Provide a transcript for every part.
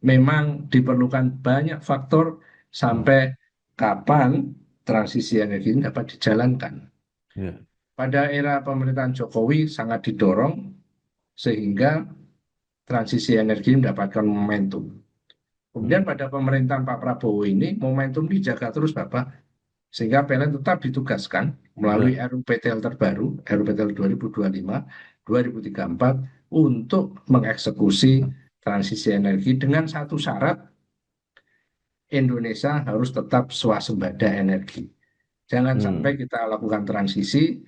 memang diperlukan banyak faktor Hmm. sampai kapan transisi energi ini dapat dijalankan. Ya. Pada era pemerintahan Jokowi sangat didorong sehingga transisi energi mendapatkan momentum. Kemudian Hmm. pada pemerintahan Pak Prabowo ini momentum dijaga terus Bapak, sehingga PLN tetap ditugaskan melalui Ya. RUPTL terbaru, RUPTL 2025-2034 untuk mengeksekusi transisi energi dengan satu syarat, Indonesia harus tetap swasembada energi. Jangan sampai Hmm. kita lakukan transisi,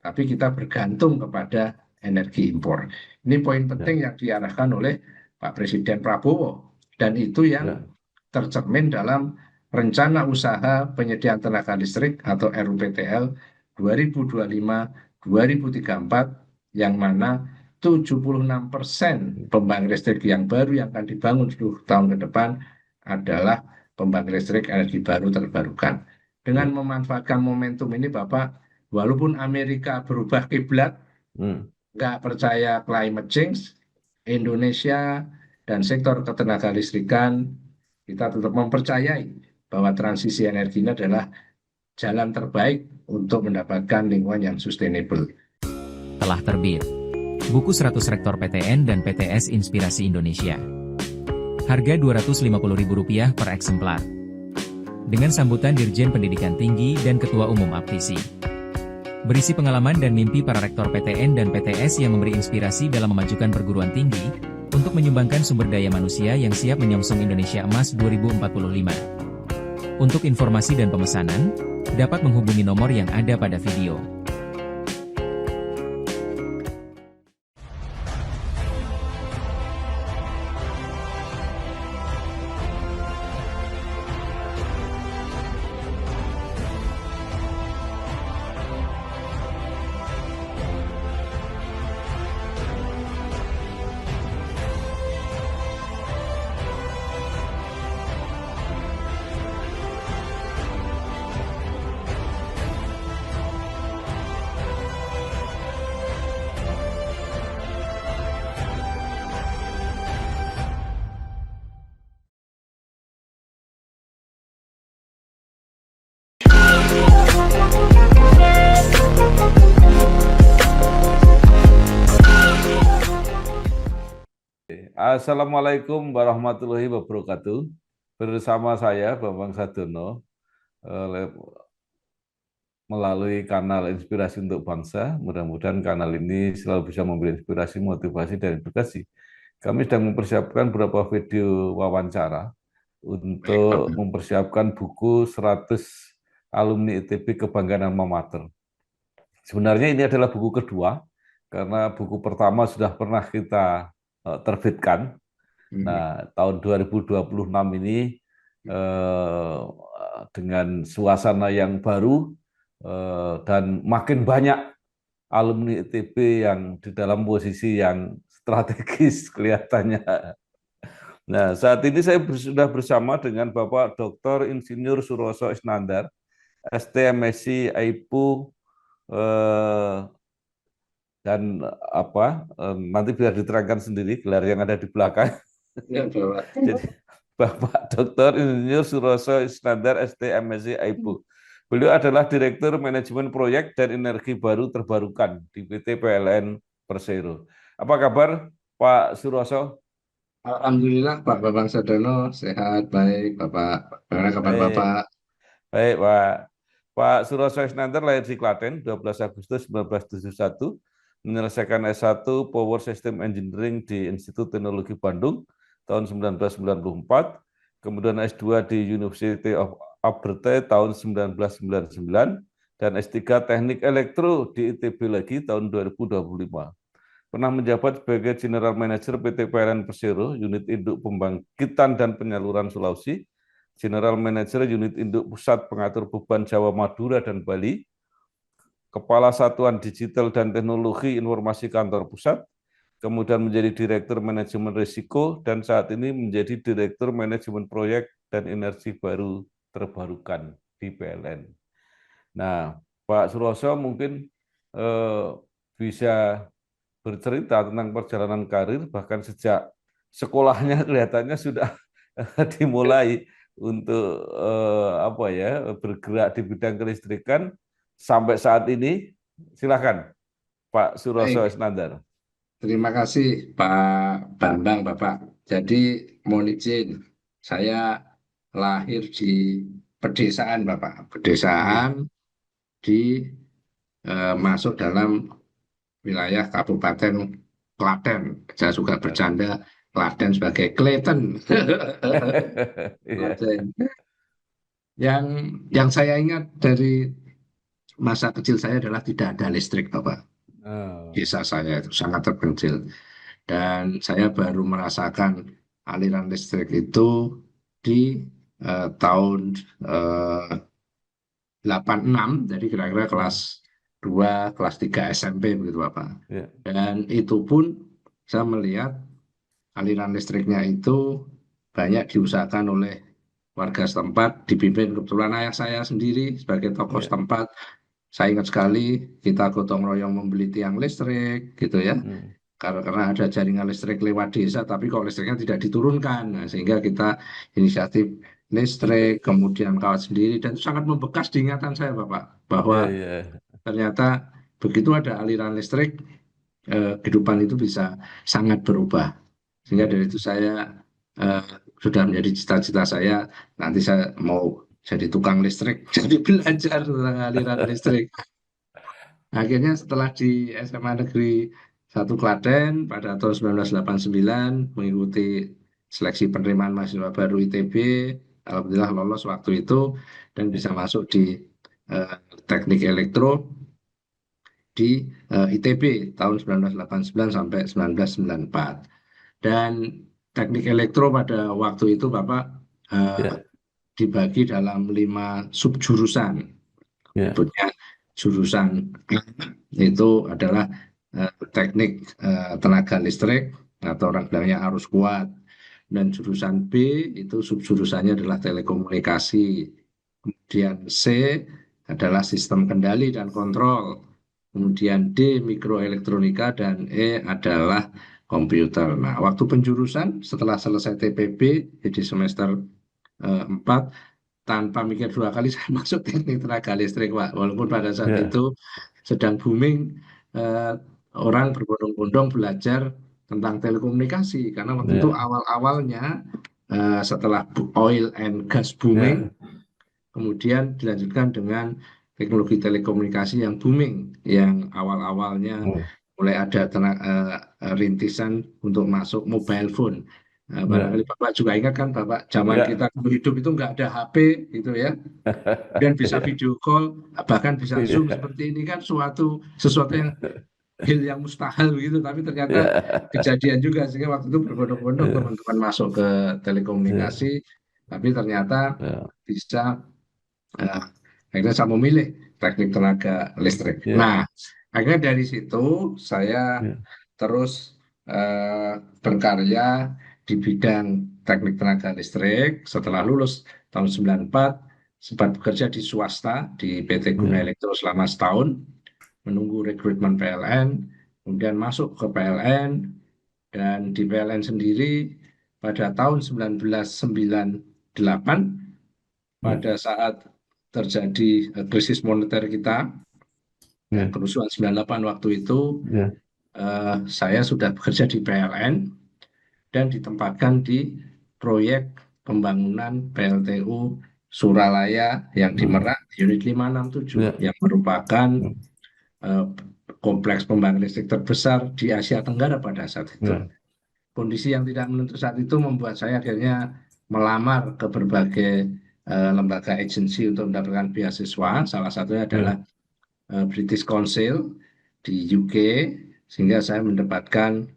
tapi kita bergantung kepada energi impor. Ini poin Ya. penting yang diarahkan oleh Pak Presiden Prabowo, dan itu yang Ya. tercermin dalam Rencana Usaha Penyediaan Tenaga Listrik atau RUPTL 2025-2034, yang mana 76% pembangkit listrik yang baru yang akan dibangun 10 tahun ke depan adalah pembangkit listrik energi baru terbarukan. Dengan Ya. memanfaatkan momentum ini, Bapak, walaupun Amerika berubah kiblat, Hmm. nggak percaya climate change, Indonesia dan sektor ketenaga listrikan, kita tetap mempercayai bahwa transisi energi ini adalah jalan terbaik untuk mendapatkan lingkungan yang sustainable. Telah terbit buku 100 Rektor PTN dan PTS Inspirasi Indonesia. Harga Rp250.000 per eksemplar. Dengan sambutan Dirjen Pendidikan Tinggi dan Ketua Umum Aptisi. Berisi pengalaman dan mimpi para rektor PTN dan PTS yang memberi inspirasi dalam memajukan perguruan tinggi, untuk menyumbangkan sumber daya manusia yang siap menyongsong Indonesia Emas 2045. Untuk informasi dan pemesanan, dapat menghubungi nomor yang ada pada video. Assalamualaikum warahmatullahi wabarakatuh. Bersama saya Bambang Sadono melalui kanal Inspirasi untuk Bangsa. Mudah-mudahan kanal ini selalu bisa memberi inspirasi, motivasi, dan edukasi. Kami sedang mempersiapkan beberapa video wawancara Baik, untuk Bapak. mempersiapkan buku 100 alumni ITB Kebanggaan Alma Mater. Sebenarnya ini adalah buku kedua, karena buku pertama sudah pernah kita terbitkan. Hmm. Nah, tahun 2026 ini eh, dengan suasana yang baru dan makin banyak alumni ITB yang di dalam posisi yang strategis kelihatannya. Nah, saat ini saya sudah bersama dengan Bapak Dr. Insinyur Suroso Isnandar, STMSI AIPU, dan nanti biar diterangkan sendiri gelar yang ada di belakang. Ya, Bapak. Jadi Bapak Dr. Insinyur Suroso Iskandar STMSI AIPU. Beliau adalah Direktur Manajemen Proyek dan Energi Baru Terbarukan di PT PLN Persero. Apa kabar Pak Suroso? Alhamdulillah, Pak Bambang Sadono sehat, baik, Bapak. Bagaimana kabar Baik, Bapak? baik Pak. Pak Suroso Iskandar lahir di Klaten 12 Agustus 1971, menyelesaikan S1 Power System Engineering di Institut Teknologi Bandung tahun 1994, kemudian S2 di University of Alberta tahun 1999, dan S3 Teknik Elektro di ITB lagi tahun 2025. Pernah menjabat sebagai General Manager PT PLN Persero, Unit Induk Pembangkitan dan Penyaluran Sulawesi, General Manager Unit Induk Pusat Pengatur Beban Jawa Madura dan Bali, Kepala Satuan Digital dan Teknologi Informasi Kantor Pusat, kemudian menjadi Direktur Manajemen Risiko, dan saat ini menjadi Direktur Manajemen Proyek dan Energi Baru Terbarukan di PLN. Nah, Pak Suroso mungkin bisa bercerita tentang perjalanan karir, bahkan sejak sekolahnya kelihatannya sudah dimulai untuk apa ya, bergerak di bidang kelistrikan sampai saat ini. Silakan Pak Suroso Baik, Isnandar. terima kasih Pak Bambang, Bapak. Jadi mohon izin, saya lahir di pedesaan, Bapak. Hmm. Pedesaan di masuk dalam wilayah Kabupaten Klaten. Saya suka bercanda Klaten sebagai Klaten. Iya. Klaten. Yang yang saya ingat dari masa kecil saya adalah tidak ada listrik, Bapak. Oh, Desa saya itu sangat terpencil. Dan saya baru merasakan aliran listrik itu di tahun eh, 86, jadi kira-kira hmm. kelas 2, kelas 3 SMP begitu Bapak. Ya. Dan itu pun saya melihat aliran listriknya itu banyak diusahakan oleh warga setempat, dipimpin kebetulan ayah saya sendiri sebagai tokoh Ya. setempat. Saya ingat sekali kita gotong royong membeli tiang listrik gitu ya. Hmm. Karena ada jaringan listrik lewat desa, tapi kalau listriknya tidak diturunkan, nah, sehingga kita inisiatif listrik, kemudian kawat sendiri, dan itu sangat membekas di ingatan saya, Bapak, Ya, bahwa ya. ternyata begitu ada aliran listrik, kehidupan itu bisa sangat berubah. Sehingga Ya. dari itu saya eh, sudah menjadi cita-cita saya, nanti saya mau jadi tukang listrik, jadi belajar tentang aliran listrik. Akhirnya setelah di SMA Negeri 1 Klaten pada tahun 1989 mengikuti seleksi penerimaan mahasiswa baru ITB, alhamdulillah lolos waktu itu dan Ya. bisa masuk di eh, teknik elektro di ITB tahun 1989 sampai 1994. Dan teknik elektro pada waktu itu Bapak eh, Ya. dibagi dalam 5 subjurusan. Ya. Sebutnya jurusan itu adalah teknik tenaga listrik atau orang bilangnya arus kuat. Dan jurusan B itu subjurusannya adalah telekomunikasi. Kemudian C adalah sistem kendali dan kontrol. Kemudian D mikroelektronika dan E adalah komputer. Nah, waktu penjurusan setelah selesai TPB jadi semester 4 tanpa mikir dua kali saya masuk teknik tenaga listrik, Pak. Walaupun pada saat Ya. itu sedang booming eh, orang berbondong-bondong belajar tentang telekomunikasi karena waktu itu Ya. awal-awalnya setelah oil and gas Ya. booming, kemudian dilanjutkan dengan teknologi telekomunikasi yang booming, yang awal-awalnya Hmm. mulai ada rintisan untuk masuk mobile phone. Nah, barangkali Ya. Bapak juga ingat kan, Bapak, zaman kita Ya. dulu hidup itu nggak ada HP gitu ya. Dan bisa Iya. video call, bahkan bisa Zoom Iya. seperti ini kan sesuatu yang hal yang mustahil begitu, tapi ternyata Ya. kejadian juga sehingga waktu itu berbondong-bondong Ya. teman-teman masuk ke Ya. telekomunikasi, tapi ternyata Ya. bisa eh, akhirnya saya memilih teknik tenaga listrik. Ya. Nah, akhirnya dari situ saya Ya. terus berkarya di bidang teknik tenaga listrik. Setelah lulus tahun 94, sempat bekerja di swasta di PT Guna Ya. Elektro selama setahun, menunggu rekrutmen PLN, kemudian masuk ke PLN, dan di PLN sendiri pada tahun 1998 Ya. pada saat terjadi krisis moneter kita, Ya. kerusuhan 98 waktu itu, Ya. saya sudah bekerja di PLN dan ditempatkan di proyek pembangunan PLTU Suralaya yang di Hmm. Merak, unit 567, Ya. yang merupakan Ya. eh, kompleks pembangkit listrik terbesar di Asia Tenggara pada saat itu. Ya. Kondisi yang tidak menentu saat itu membuat saya akhirnya melamar ke berbagai lembaga agensi untuk mendapatkan beasiswa. Salah satunya adalah Ya. British Council di UK, sehingga saya mendapatkan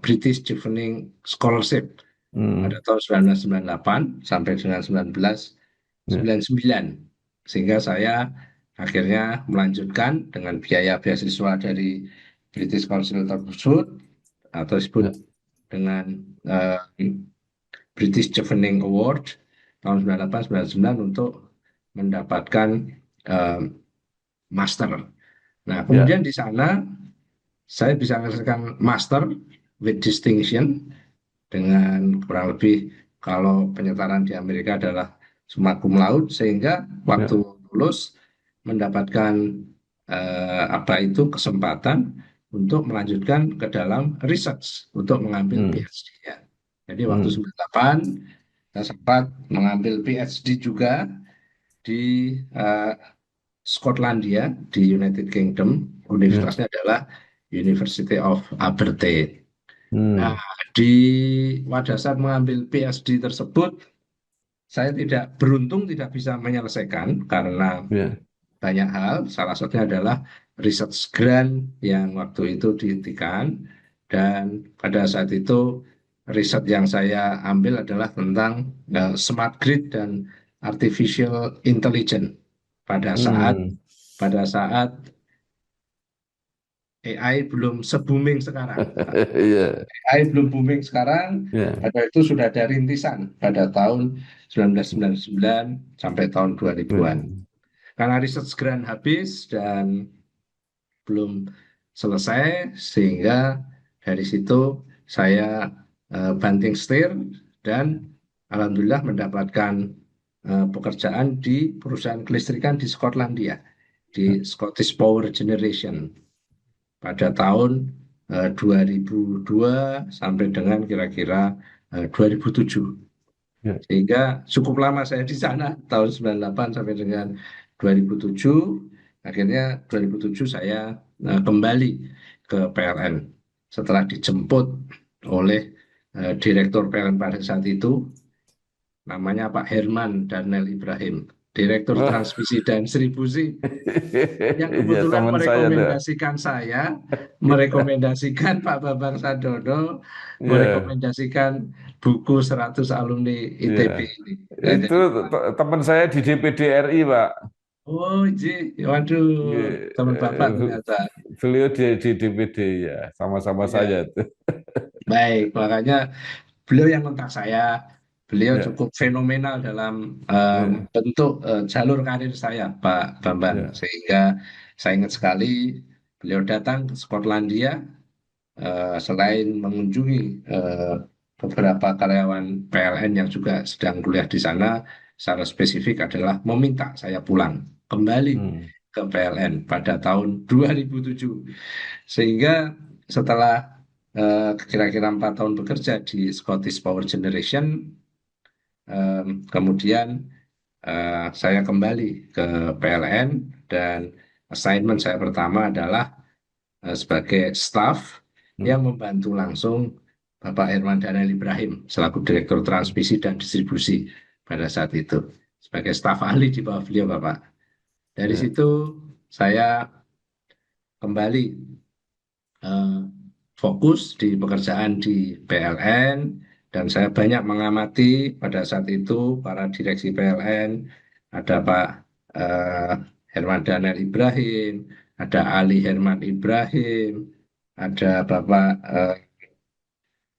British Chevening Scholarship pada Hmm. tahun 1998 sampai dengan Ya. 1999, sehingga saya akhirnya melanjutkan dengan biaya beasiswa dari British Council tersebut atau disebut Ya. dengan eh, British Chevening Award tahun 98-99 untuk mendapatkan eh, master. Nah, Ya. kemudian di sana saya bisa menghasilkan master with distinction dengan kurang lebih kalau penyetaraan di Amerika adalah summa cum laude, sehingga waktu Ya. lulus mendapatkan apa itu kesempatan untuk melanjutkan ke dalam research untuk mengambil Hmm. PhD-nya. Jadi waktu Hmm. 98 saya sempat mengambil PhD juga di Skotlandia di United Kingdom. Ya. Universitasnya adalah University of Aberdeen. Nah, Hmm. di pada saat mengambil PhD tersebut, saya tidak beruntung tidak bisa menyelesaikan karena Ya. banyak hal. Salah satunya adalah research grant yang waktu itu dihentikan, dan pada saat itu riset yang saya ambil adalah tentang smart grid dan artificial intelligence pada saat Hmm. pada saat AI belum se-booming sekarang. Iya. AI belum booming sekarang, Ya. pada itu sudah ada rintisan pada tahun 1999 sampai tahun 2000-an. Hmm. Karena research grant habis dan belum selesai, sehingga dari situ saya banting setir dan alhamdulillah mendapatkan pekerjaan di perusahaan kelistrikan di Skotlandia, di Scottish Power Generation pada tahun 2002 sampai dengan kira-kira 2007. Ya. Sehingga cukup lama saya di sana, tahun 98 sampai dengan 2007. Akhirnya 2007 saya kembali ke PLN setelah dijemput oleh Direktur PLN pada saat itu, namanya Pak Herman Darnel Ibrahim, Direktur Wah. Transmisi dan Distribusi, yang Iya, kebetulan teman saya ada. merekomendasikan saya, merekomendasikan Pak Bambang Sadono, Iya. merekomendasikan buku 100 alumni Iya. ITB ini. Nah, Itu jadi, teman saya di DPD RI, Pak. oh, waduh, Iya, teman Bapak ternyata. beliau di DPD ya, sama-sama Ya, saya tuh. baik, makanya beliau yang kontak saya, beliau Ya. cukup fenomenal dalam Ya. bentuk jalur karir saya, Pak Bambang. Ya. Sehingga saya ingat sekali beliau datang ke Skotlandia, selain mengunjungi beberapa karyawan PLN yang juga sedang kuliah di sana, secara spesifik adalah meminta saya pulang kembali Hmm. ke PLN pada tahun 2007. Sehingga setelah kira-kira 4 tahun bekerja di Scottish Power Generation, kemudian saya kembali ke PLN, dan assignment saya pertama adalah sebagai staf Hmm. yang membantu langsung Bapak Herman Daniel Ibrahim selaku Direktur Transmisi dan Distribusi pada saat itu, sebagai staf ahli di bawah beliau, Bapak. Dari Ya. situ saya kembali eh, fokus di pekerjaan di PLN, dan saya banyak mengamati pada saat itu para direksi PLN. Ada Pak eh, Herman Daniel Ibrahim, ada Ali Herman Ibrahim, ada Bapak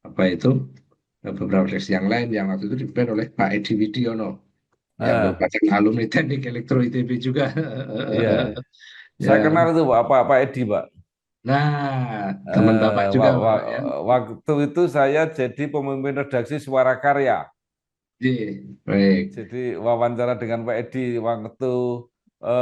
apa itu beberapa direksi yang lain yang waktu itu dipimpin oleh Pak Edi Widiono yang Ah, merupakan alumni Teknik Elektro ITB juga. iya. Saya Ya, kenal itu Pak Edi, Pak. nah, teman Bapak juga, Bapak ya. Waktu itu saya jadi pemimpin redaksi Suara Karya. Iya, baik. Jadi wawancara dengan Pak Edi waktu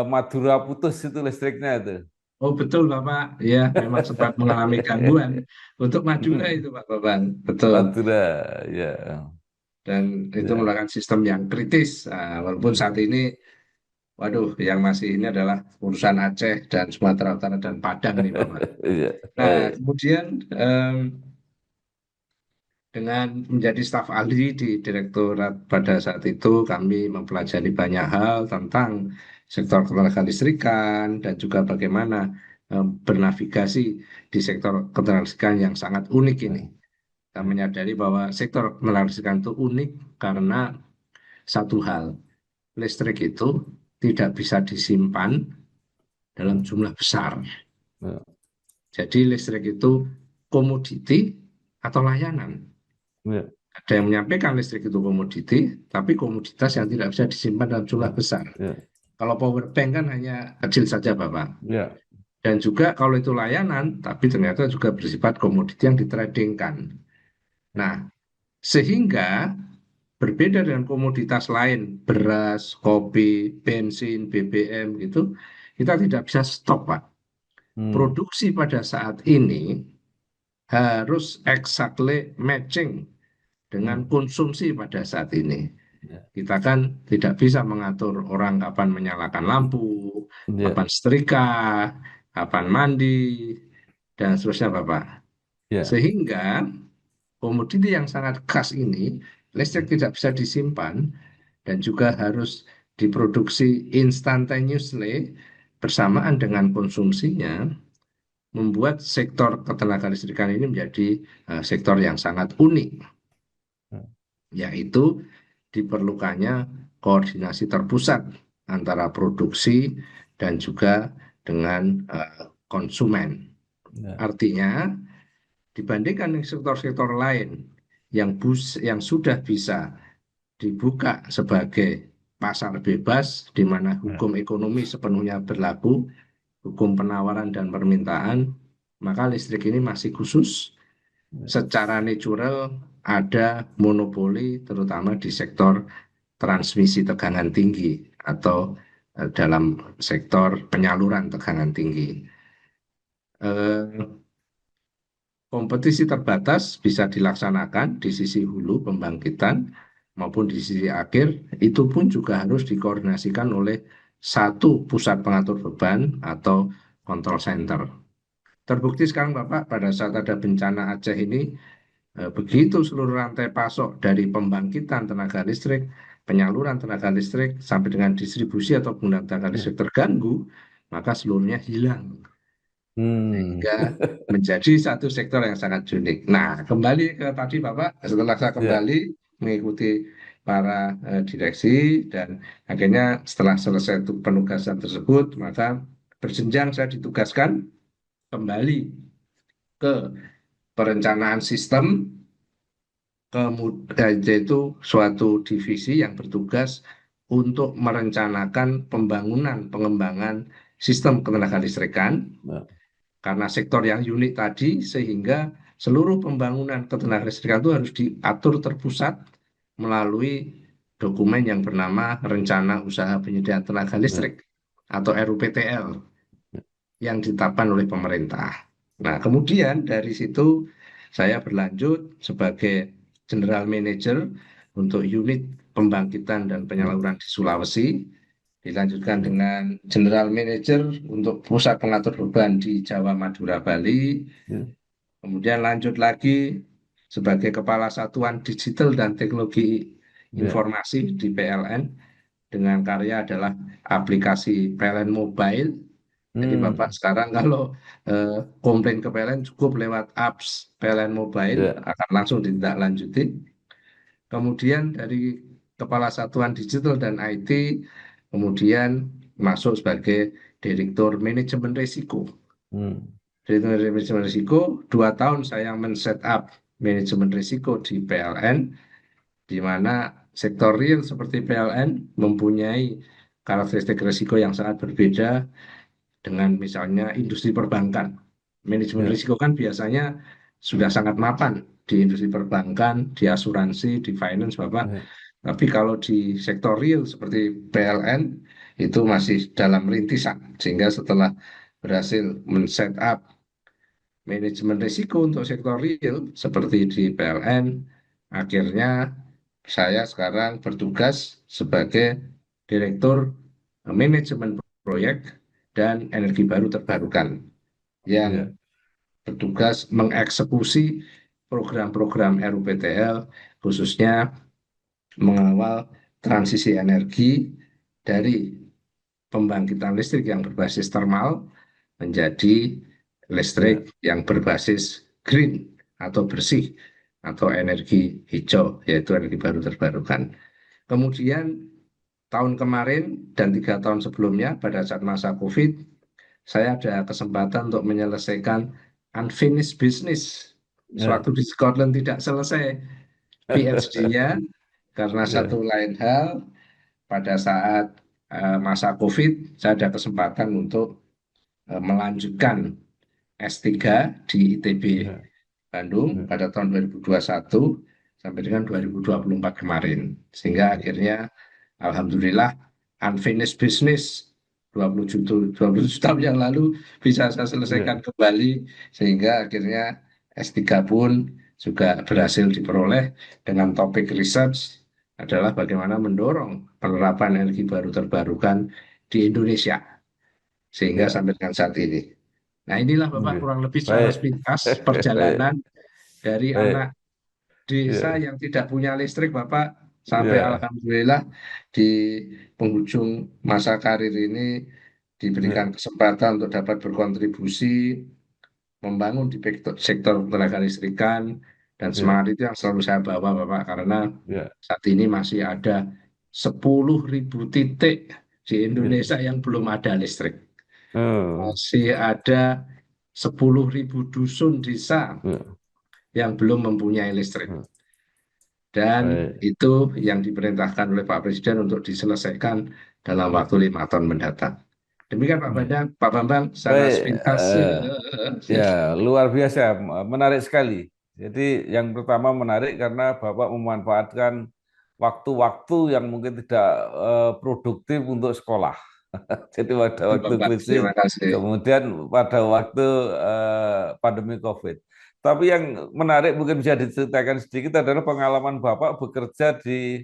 Madura putus itu listriknya itu. Oh, betul Bapak. Ya, memang sempat mengalami gangguan untuk Madura itu Pak Babang. Betul. Madura, ya, Dan itu ya, merupakan sistem yang kritis. Nah, walaupun saat ini, waduh, yang masih ini adalah urusan Aceh dan Sumatera Utara dan Padang nih Bapak. ya. Nah, kemudian dengan menjadi staf ahli di direktorat pada saat itu, kami mempelajari banyak hal tentang sektor ketenaga listrikan dan juga bagaimana bernavigasi di sektor ketenaga listrikan yang sangat unik ini. Kita menyadari bahwa sektor ketenaga listrikan itu unik karena satu hal, listrik itu tidak bisa disimpan dalam jumlah besar. Jadi listrik itu komoditi atau layanan. Ya, Ada yang menyampaikan listrik itu komoditi, tapi komoditas yang tidak bisa disimpan dalam jumlah besar. ya, Kalau power bank kan hanya kecil saja, Bapak. ya, Dan juga kalau itu layanan, tapi ternyata juga bersifat komoditi yang ditradingkan. Nah, Sehingga berbeda dengan komoditas lain, beras, kopi, bensin, BBM gitu, kita tidak bisa stop, Pak. Hmm. Produksi pada saat ini harus exactly matching dengan Hmm. konsumsi pada saat ini. Ya. Kita kan tidak bisa mengatur orang kapan menyalakan lampu, Ya. kapan setrika, kapan mandi, dan seterusnya, Bapak. Ya. Sehingga komoditi yang sangat khas ini, listrik tidak bisa disimpan dan juga harus diproduksi instantaneously bersamaan dengan konsumsinya, membuat sektor ketenaga listrikan ini menjadi sektor yang sangat unik, Hmm. yaitu diperlukannya koordinasi terpusat antara produksi dan juga dengan konsumen. Ya. Artinya, dibandingkan dengan sektor-sektor lain yang sudah bisa dibuka sebagai pasar bebas, di mana Ya. hukum ekonomi sepenuhnya berlaku, hukum penawaran dan permintaan, maka listrik ini masih khusus. Ya. Secara natural ada monopoli, terutama di sektor transmisi tegangan tinggi atau dalam sektor penyaluran tegangan tinggi. Eh, Kompetisi terbatas bisa dilaksanakan di sisi hulu pembangkitan maupun di sisi akhir, itu pun juga harus dikoordinasikan oleh satu pusat pengatur beban atau control center. Terbukti sekarang Bapak, pada saat ada bencana Aceh ini, begitu seluruh rantai pasok dari pembangkitan tenaga listrik, penyaluran tenaga listrik, sampai dengan distribusi atau penggunaan tenaga Ya. listrik terganggu, maka seluruhnya hilang. Hmm. Sehingga menjadi satu sektor yang sangat unik. Nah, kembali ke tadi Bapak, setelah saya Ya. kembali mengikuti para direksi dan akhirnya setelah selesai penugasan tersebut, maka berjenjang saya ditugaskan kembali ke perencanaan sistem, yaitu suatu divisi yang bertugas untuk merencanakan pembangunan pengembangan sistem ketenaga listrikan Ya. karena sektor yang unik tadi, sehingga seluruh pembangunan ketenaga listrikan itu harus diatur terpusat melalui dokumen yang bernama Rencana Usaha Penyediaan Tenaga Ya. Listrik atau RUPTL yang ditetapkan oleh pemerintah. Nah, kemudian dari situ saya berlanjut sebagai General Manager untuk unit pembangkitan dan Ya. penyaluran di Sulawesi, dilanjutkan Ya. dengan General Manager untuk pusat pengatur beban di Jawa, Madura, Bali, Ya. kemudian lanjut lagi sebagai Kepala Satuan Digital dan Teknologi Ya. Informasi di PLN dengan karya adalah aplikasi PLN Mobile. Jadi Bapak Hmm. sekarang kalau komplain ke PLN cukup lewat apps PLN Mobile, Ya. akan langsung ditindaklanjuti. Kemudian dari Kepala Satuan Digital dan IT, kemudian masuk sebagai Direktur Manajemen Risiko. Hmm. Direktur Manajemen Risiko, 2 tahun saya men-set up manajemen risiko di PLN, di mana sektor real seperti PLN mempunyai karakteristik risiko yang sangat berbeda dengan misalnya industri perbankan. Manajemen Ya. risiko kan biasanya sudah sangat mapan di industri perbankan, di asuransi, di finance, Bapak. Ya. Tapi kalau di sektor real seperti PLN itu masih dalam rintisan, sehingga setelah berhasil men-set up manajemen risiko untuk sektor real seperti di PLN, akhirnya saya sekarang bertugas sebagai Direktur Manajemen Proyek dan Energi Baru Terbarukan yang Ya. bertugas mengeksekusi program-program RUPTL, khususnya mengawal transisi energi dari pembangkitan listrik yang berbasis termal menjadi Ya. listrik yang berbasis green atau bersih atau energi hijau, yaitu energi baru terbarukan. Kemudian tahun kemarin dan 3 tahun sebelumnya pada saat masa COVID, saya ada kesempatan untuk menyelesaikan unfinished business. Ya. Sewaktu di Scotland tidak selesai PhD-nya karena Ya. satu lain hal, pada saat masa COVID, saya ada kesempatan untuk melanjutkan S3 di ITB Ya. Bandung Ya. pada tahun 2021. sampai dengan 2024 kemarin. Sehingga akhirnya alhamdulillah unfinished business 20 tahun yang lalu bisa saya selesaikan Ya. kembali, sehingga akhirnya S3 pun juga berhasil diperoleh dengan topik research adalah bagaimana mendorong penerapan energi baru terbarukan di Indonesia sehingga Ya. sampai dengan saat ini. Nah, inilah Bapak Oke. kurang lebih secara Baik. sepintas Baik. perjalanan dari Baik. anak desa Ya. yang tidak punya listrik, Bapak, sampai Ya. alhamdulillah di penghujung masa karir ini diberikan Ya. kesempatan untuk dapat berkontribusi membangun di sektor tenaga listrikan, dan Ya. semangat itu yang selalu saya bawa, Bapak, karena Ya. saat ini masih ada 10.000 titik di Ya. Indonesia yang belum ada listrik. Oh. Masih ada 10.000 dusun desa Ya. yang belum mempunyai listrik. Ya. Dan Baik. itu yang diperintahkan oleh Pak Presiden untuk diselesaikan dalam Ya. waktu 5 tahun mendatang. Demikian Pak Baik. Bambang, Pak Bambang, secara Baik. sepintas. Ya, luar biasa, menarik sekali. Jadi yang pertama menarik karena Bapak memanfaatkan waktu-waktu yang mungkin tidak produktif untuk sekolah. Jadi pada Itu waktu Bapak, krisis, terima kasih. kemudian pada waktu pandemi COVID. Tapi yang menarik mungkin bisa diceritakan sedikit adalah pengalaman Bapak bekerja di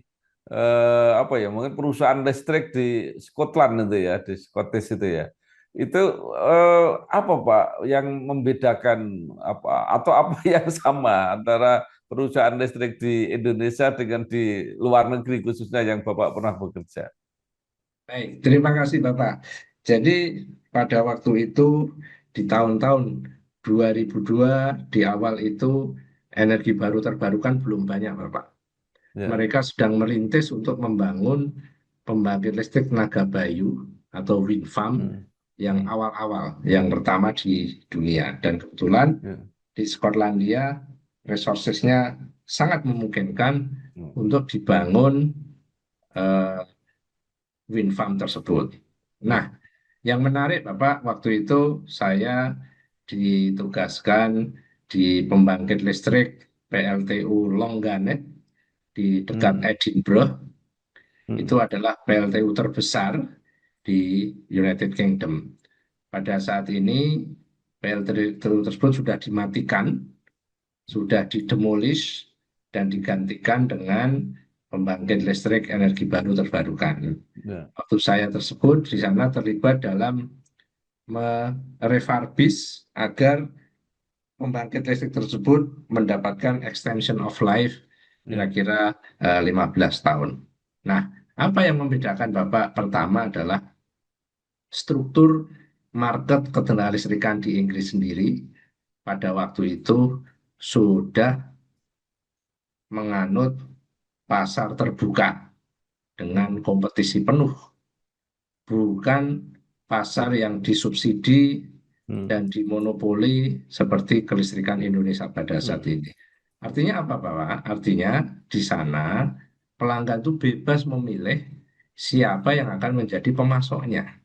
apa ya, mungkin perusahaan listrik di Scotland itu ya, di Scottish itu ya. Itu apa Pak yang membedakan apa atau apa yang sama antara perusahaan listrik di Indonesia dengan di luar negeri khususnya yang Bapak pernah bekerja? Baik, terima kasih Bapak. Jadi pada waktu itu di tahun-tahun 2002 di awal itu energi baru terbarukan belum banyak Bapak. Ya. Mereka sedang merintis untuk membangun pembangkit listrik tenaga bayu atau wind farm Hmm. yang Hmm. awal-awal, yang pertama di dunia. Dan kebetulan Ya. di Skotlandia resourcesnya sangat memungkinkan Hmm. untuk dibangun eh, wind farm tersebut. Nah, Ya. yang menarik Bapak, waktu itu saya ditugaskan di pembangkit listrik PLTU Longganet di dekat Hmm. Edinburgh. Itu Hmm. adalah PLTU terbesar di United Kingdom. Pada saat ini PLTU tersebut sudah dimatikan, sudah didemolish, dan digantikan dengan pembangkit listrik energi baru terbarukan. Ya. Waktu saya tersebut di sana terlibat dalam merefurbish agar pembangkit listrik tersebut mendapatkan extension of life Ya. kira-kira 15 tahun. Nah, apa yang membedakan Bapak? Pertama adalah struktur market ketenagalistrikan di Inggris sendiri pada waktu itu sudah menganut pasar terbuka dengan kompetisi penuh, bukan pasar yang disubsidi Hmm. dan dimonopoli seperti kelistrikan Indonesia pada saat Hmm. ini. Artinya apa, Pak? Artinya di sana pelanggan itu bebas memilih siapa yang akan menjadi pemasoknya.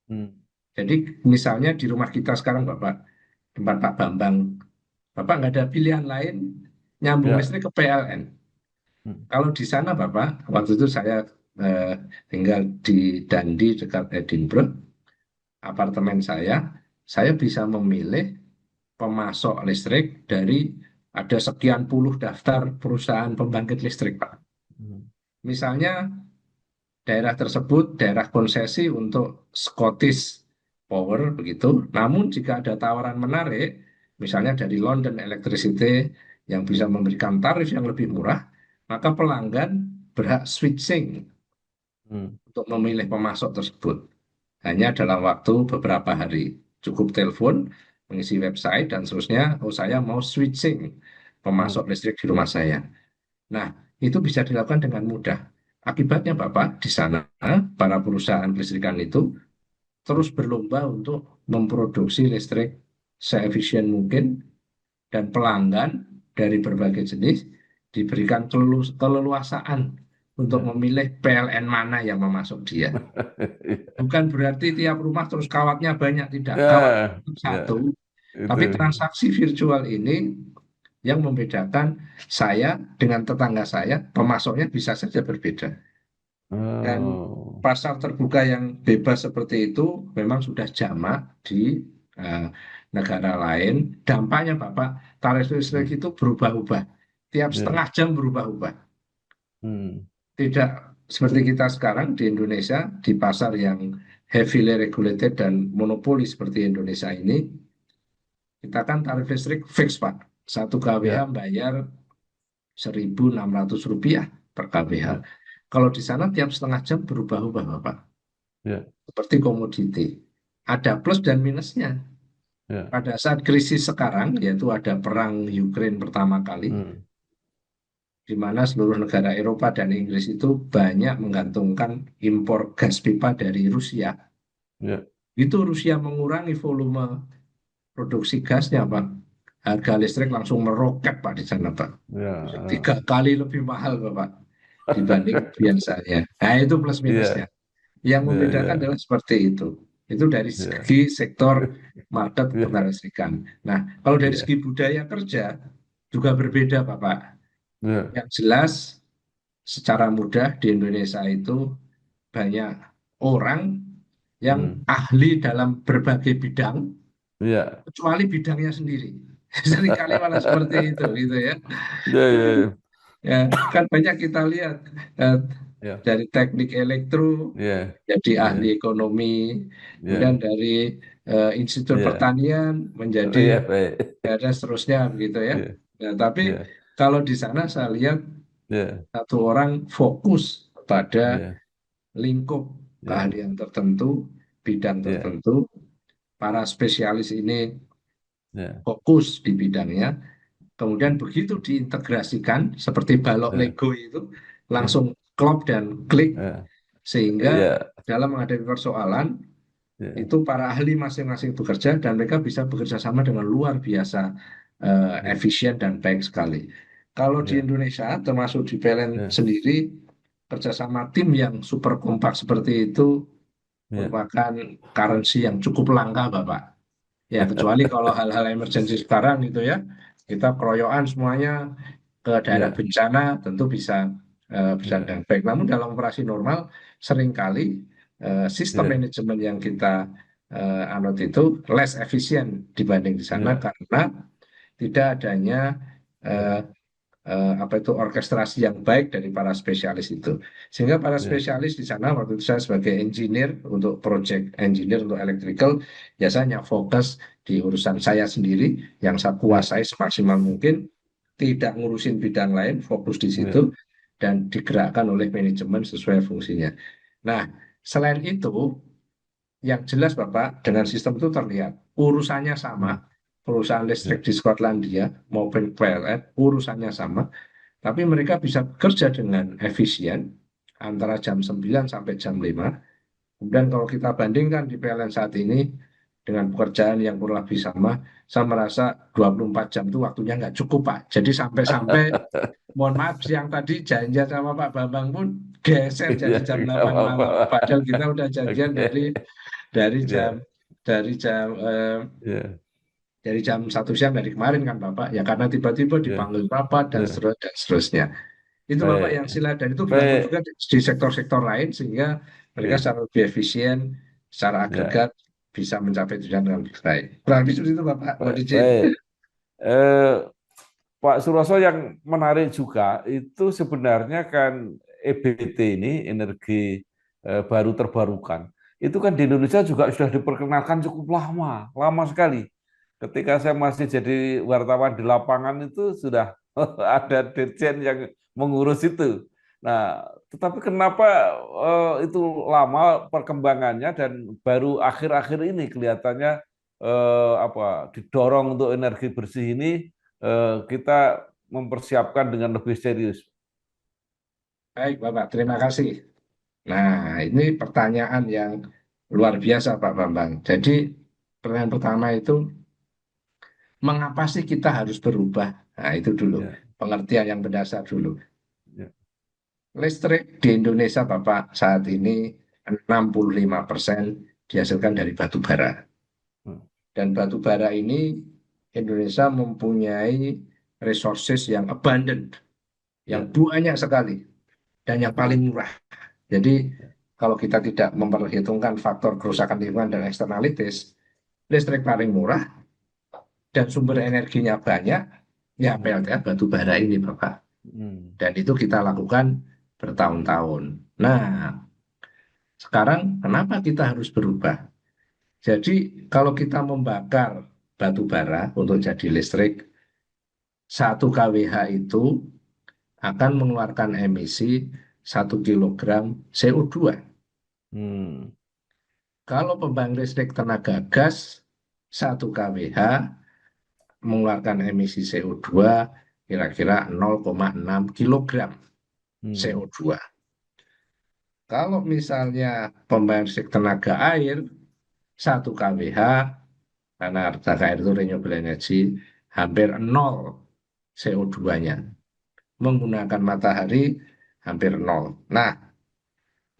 Hmm. Jadi misalnya di rumah kita sekarang, Bapak, tempat Pak Bambang, Bapak nggak ada pilihan lain nyambung Ya. listrik ke PLN. Hmm. Kalau di sana, Bapak, waktu itu saya eh, tinggal di Dundee dekat Edinburgh, apartemen saya bisa memilih pemasok listrik dari ada sekian puluh daftar perusahaan pembangkit listrik, Pak. Hmm. Misalnya daerah tersebut daerah konsesi untuk Scottish Power begitu. Namun jika ada tawaran menarik, misalnya dari London Electricity yang bisa memberikan tarif yang lebih murah, maka pelanggan berhak switching Hmm. untuk memilih pemasok tersebut. Hanya dalam waktu beberapa hari. Cukup telepon, mengisi website, dan seterusnya, oh saya mau switching Hmm. pemasok listrik di rumah saya. Nah, itu bisa dilakukan dengan mudah. Akibatnya Bapak, di sana para perusahaan listrikan itu terus berlomba untuk memproduksi listrik seefisien mungkin, dan pelanggan dari berbagai jenis diberikan keleluasaan untuk Ya. memilih PLN mana yang memasuk dia. Bukan berarti tiap rumah terus kawatnya banyak, tidak. Kawat Ya. Ya. satu, Itu. tapi transaksi virtual ini Yang membedakan saya dengan tetangga saya, pemasoknya bisa saja berbeda. Dan Oh, pasar terbuka yang bebas seperti itu memang sudah jamak di eh, negara lain. Dampaknya Bapak, tarif listrik hmm, itu berubah-ubah. Tiap ya, setengah jam berubah-ubah. hmm, Tidak seperti kita sekarang di Indonesia, di pasar yang heavily regulated dan monopoli seperti Indonesia ini, kita kan tarif listrik fix, Pak. 1 kWh ya, bayar Rp1.600 per kWh. ya, Kalau di sana tiap setengah jam berubah-ubah, Bapak. ya, Seperti komoditi. Ada plus dan minusnya. ya, Pada saat krisis sekarang, yaitu ada perang Ukraine pertama kali, hmm, di mana seluruh negara Eropa dan Inggris itu banyak menggantungkan impor gas pipa dari Rusia. ya, Itu Rusia mengurangi volume produksi gasnya, Pak. Harga listrik langsung meroket, Pak, di sana, Pak. ya, 3 kali lebih mahal, Bapak, dibanding biasanya. Nah, itu plus minusnya. ya, Yang ya, membedakan ya, adalah seperti itu. Itu dari ya, segi sektor market ya, ketenagalistrikan. Nah, kalau dari ya, segi budaya kerja juga berbeda, Bapak. ya, Yang jelas, secara mudah di Indonesia itu banyak orang yang hmm, ahli dalam berbagai bidang, ya, kecuali bidangnya sendiri. Seringkali malah seperti itu, gitu ya. ya, ya, Ya, kan banyak kita lihat eh, ya, dari teknik elektro ya, jadi ahli ya, ekonomi, kemudian ya, dari Institut ya, Pertanian menjadi iya, baik, dan seterusnya begitu ya. ya, Nah, tapi ya, kalau di sana saya lihat ya, satu orang fokus pada ya, lingkup ya, keahlian tertentu, bidang ya, tertentu. Para spesialis ini ya, fokus di bidangnya, kemudian begitu diintegrasikan seperti balok ya, Lego itu ya, langsung klop dan klik ya, sehingga ya, dalam menghadapi persoalan ya, itu para ahli masing-masing bekerja dan mereka bisa bekerja sama dengan luar biasa ya, efisien dan baik sekali. Kalau di ya, Indonesia termasuk di PLN ya, sendiri kerjasama tim yang super kompak seperti itu ya, merupakan currency yang cukup langka, Bapak. Ya, kecuali kalau hal-hal emergensi sekarang gitu ya, kita keroyokan semuanya ke daerah ya, bencana tentu bisa berjalan ya, dengan baik. Namun dalam operasi normal seringkali sistem ya, manajemen yang kita anut itu less efisien dibanding di sana ya, karena tidak adanya ya, eh, apa itu orkestrasi yang baik dari para spesialis itu. Sehingga para ya, spesialis di sana waktu itu saya sebagai engineer untuk project engineer untuk electrical biasanya fokus di urusan saya sendiri yang saya ya, kuasai semaksimal mungkin, tidak ngurusin bidang lain, fokus di situ ya, dan digerakkan oleh manajemen sesuai fungsinya. Nah, selain itu yang jelas Bapak, dengan sistem itu terlihat urusannya hmm, sama, perusahaan listrik ya, di Skotlandia maupun PLN urusannya sama, tapi mereka bisa bekerja dengan efisien antara jam 9 sampai jam 5. Kemudian kalau kita bandingkan di PLN saat ini dengan pekerjaan yang kurang lebih sama, saya merasa 24 jam itu waktunya nggak cukup, Pak. Jadi sampai-sampai, mohon maaf, siang tadi janjian sama Pak Bambang pun geser jadi ya, jam nggak 8 apa-apa. malam. Padahal kita udah janjian Oke, dari jam ya, dari jam ya, dari jam 1 siang dari kemarin kan Bapak, ya karena tiba-tiba ya, dipanggil rapat ya, dan seterusnya. Itu Bapak yang baik, sila dan itu berlaku juga baik, di sektor-sektor lain sehingga mereka ya, secara lebih efisien, secara ya, agregat bisa mencapai tujuan dengan lebih baik. Kurang lebih seperti itu Bapak, mohon baik, izin. baik. Eh, Pak Suroso yang menarik juga itu sebenarnya kan EBT ini energi baru terbarukan. Itu kan di Indonesia juga sudah diperkenalkan cukup lama, lama sekali. Ketika saya masih jadi wartawan di lapangan itu sudah ada dirjen yang mengurus itu. Nah, tetapi kenapa itu lama perkembangannya dan baru akhir-akhir ini kelihatannya apa didorong untuk energi bersih ini kita mempersiapkan dengan lebih serius. Baik Bapak, terima kasih. Nah, ini pertanyaan yang luar biasa Pak Bambang. Jadi pertanyaan pertama itu, mengapa sih kita harus berubah? Nah, itu dulu, Ya, pengertian yang mendasar dulu. ya, Listrik di Indonesia, Bapak, saat ini 65% dihasilkan dari batu bara. hmm, Dan batu bara ini Indonesia mempunyai resources yang abundant, yang Ya. banyak sekali, dan yang paling murah. Jadi kalau kita tidak memperhitungkan faktor kerusakan lingkungan dan eksternalitis, listrik paling murah dan sumber energinya banyak, ya Hmm. PLTA batu bara ini, Bapak. Hmm. Dan itu kita lakukan bertahun-tahun. Nah, sekarang kenapa kita harus berubah? Jadi kalau kita membakar batu bara untuk jadi listrik, 1 kWh itu akan mengeluarkan emisi 1 kilogram CO2. Hmm. Kalau pembangkit listrik tenaga gas 1 kWh mengeluarkan emisi CO2 kira-kira 0,6 kilogram Hmm. CO2. Kalau misalnya pembangkit listrik tenaga air 1 kWh, karena tenaga air itu renewable energy, hampir nol CO2-nya. Menggunakan matahari hampir nol. Nah,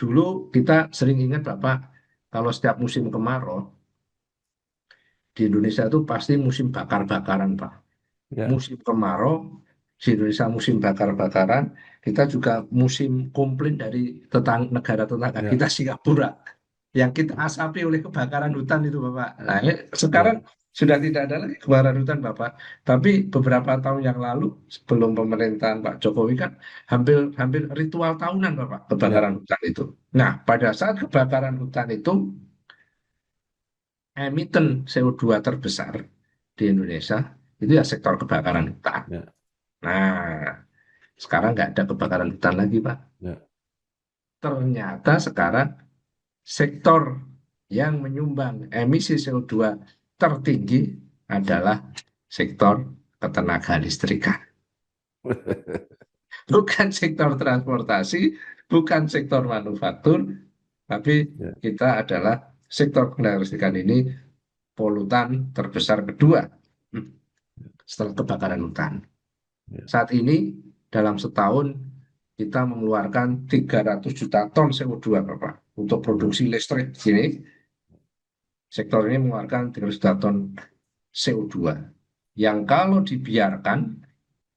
dulu kita sering ingat Bapak, kalau setiap musim kemarau, di Indonesia itu pasti musim bakar-bakaran, Pak. Ya. Musim kemarau, di Indonesia musim bakar-bakaran, kita juga musim komplain dari negara tetangga Ya. kita, Singapura, yang kita asapi oleh kebakaran hutan itu, Bapak. Nah, sekarang Ya. sudah tidak ada lagi kebakaran hutan, Bapak. Tapi beberapa tahun yang lalu, sebelum pemerintahan Pak Jokowi kan, hampir hampir ritual tahunan, Bapak, Ya. kebakaran hutan itu. Nah, pada saat kebakaran hutan itu, emiten CO2 terbesar di Indonesia itu ya sektor kebakaran hutan. Ya. Nah, sekarang nggak ada kebakaran hutan lagi, Pak. Ya. Ternyata sekarang sektor yang menyumbang emisi CO2 tertinggi adalah sektor ketenaga listrikan. Bukan sektor transportasi, bukan sektor manufaktur, tapi Ya. kita adalah sektor ketenaga listrikan ini polutan terbesar kedua setelah kebakaran hutan. Ya. Saat ini dalam setahun kita mengeluarkan 300 juta ton CO2, Bapak, untuk Ya. produksi listrik. Ini sektor ini mengeluarkan 300 juta ton CO2 yang kalau dibiarkan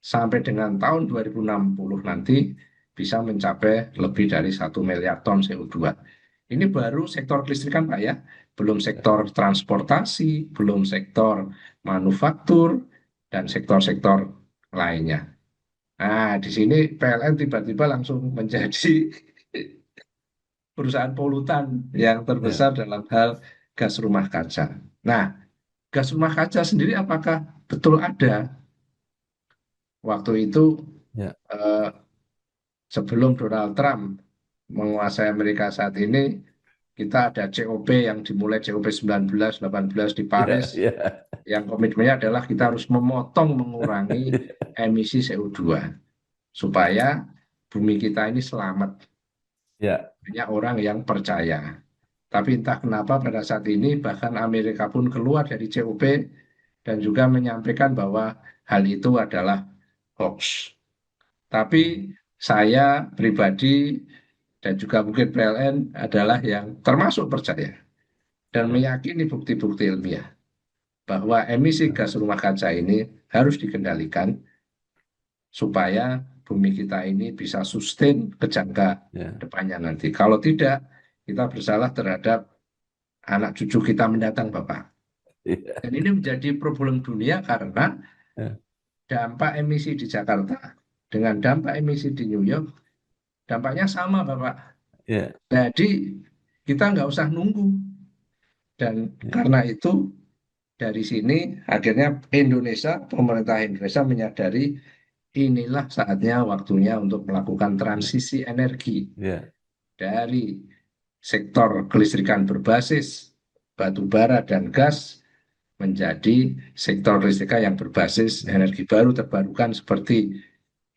sampai dengan tahun 2060 nanti bisa mencapai lebih dari 1 miliar ton CO2. Ini baru sektor kelistrikan, Pak, ya. Belum sektor transportasi, belum sektor manufaktur, dan sektor-sektor lainnya. Nah, di sini PLN tiba-tiba langsung menjadi perusahaan polutan yang Ya. terbesar dalam hal gas rumah kaca. Nah, gas rumah kaca sendiri apakah betul ada? Waktu itu Ya. eh, sebelum Donald Trump menguasai Amerika saat ini, kita ada COP yang dimulai COP 1918 di Paris, Ya. Ya. yang komitmennya adalah kita harus memotong, mengurangi emisi CO2 supaya bumi kita ini selamat. Ya. Banyak orang yang percaya. Tapi entah kenapa pada saat ini bahkan Amerika pun keluar dari COP dan juga menyampaikan bahwa hal itu adalah hoax. Tapi saya pribadi dan juga mungkin PLN adalah yang termasuk percaya dan Ya. meyakini bukti-bukti ilmiah bahwa emisi gas rumah kaca ini harus dikendalikan supaya bumi kita ini bisa sustain ke jangka Ya. depannya nanti. Kalau tidak, kita bersalah terhadap anak cucu kita mendatang, Bapak. Ya. Dan ini menjadi problem dunia karena Ya. dampak emisi di Jakarta dengan dampak emisi di New York, dampaknya sama, Bapak. Ya. Jadi kita nggak usah nunggu. Dan Ya. karena itu dari sini akhirnya Indonesia, pemerintah Indonesia menyadari inilah saatnya waktunya untuk melakukan transisi energi Ya. dari sektor kelistrikan berbasis batu bara dan gas menjadi sektor listrika yang berbasis Ya. energi baru terbarukan seperti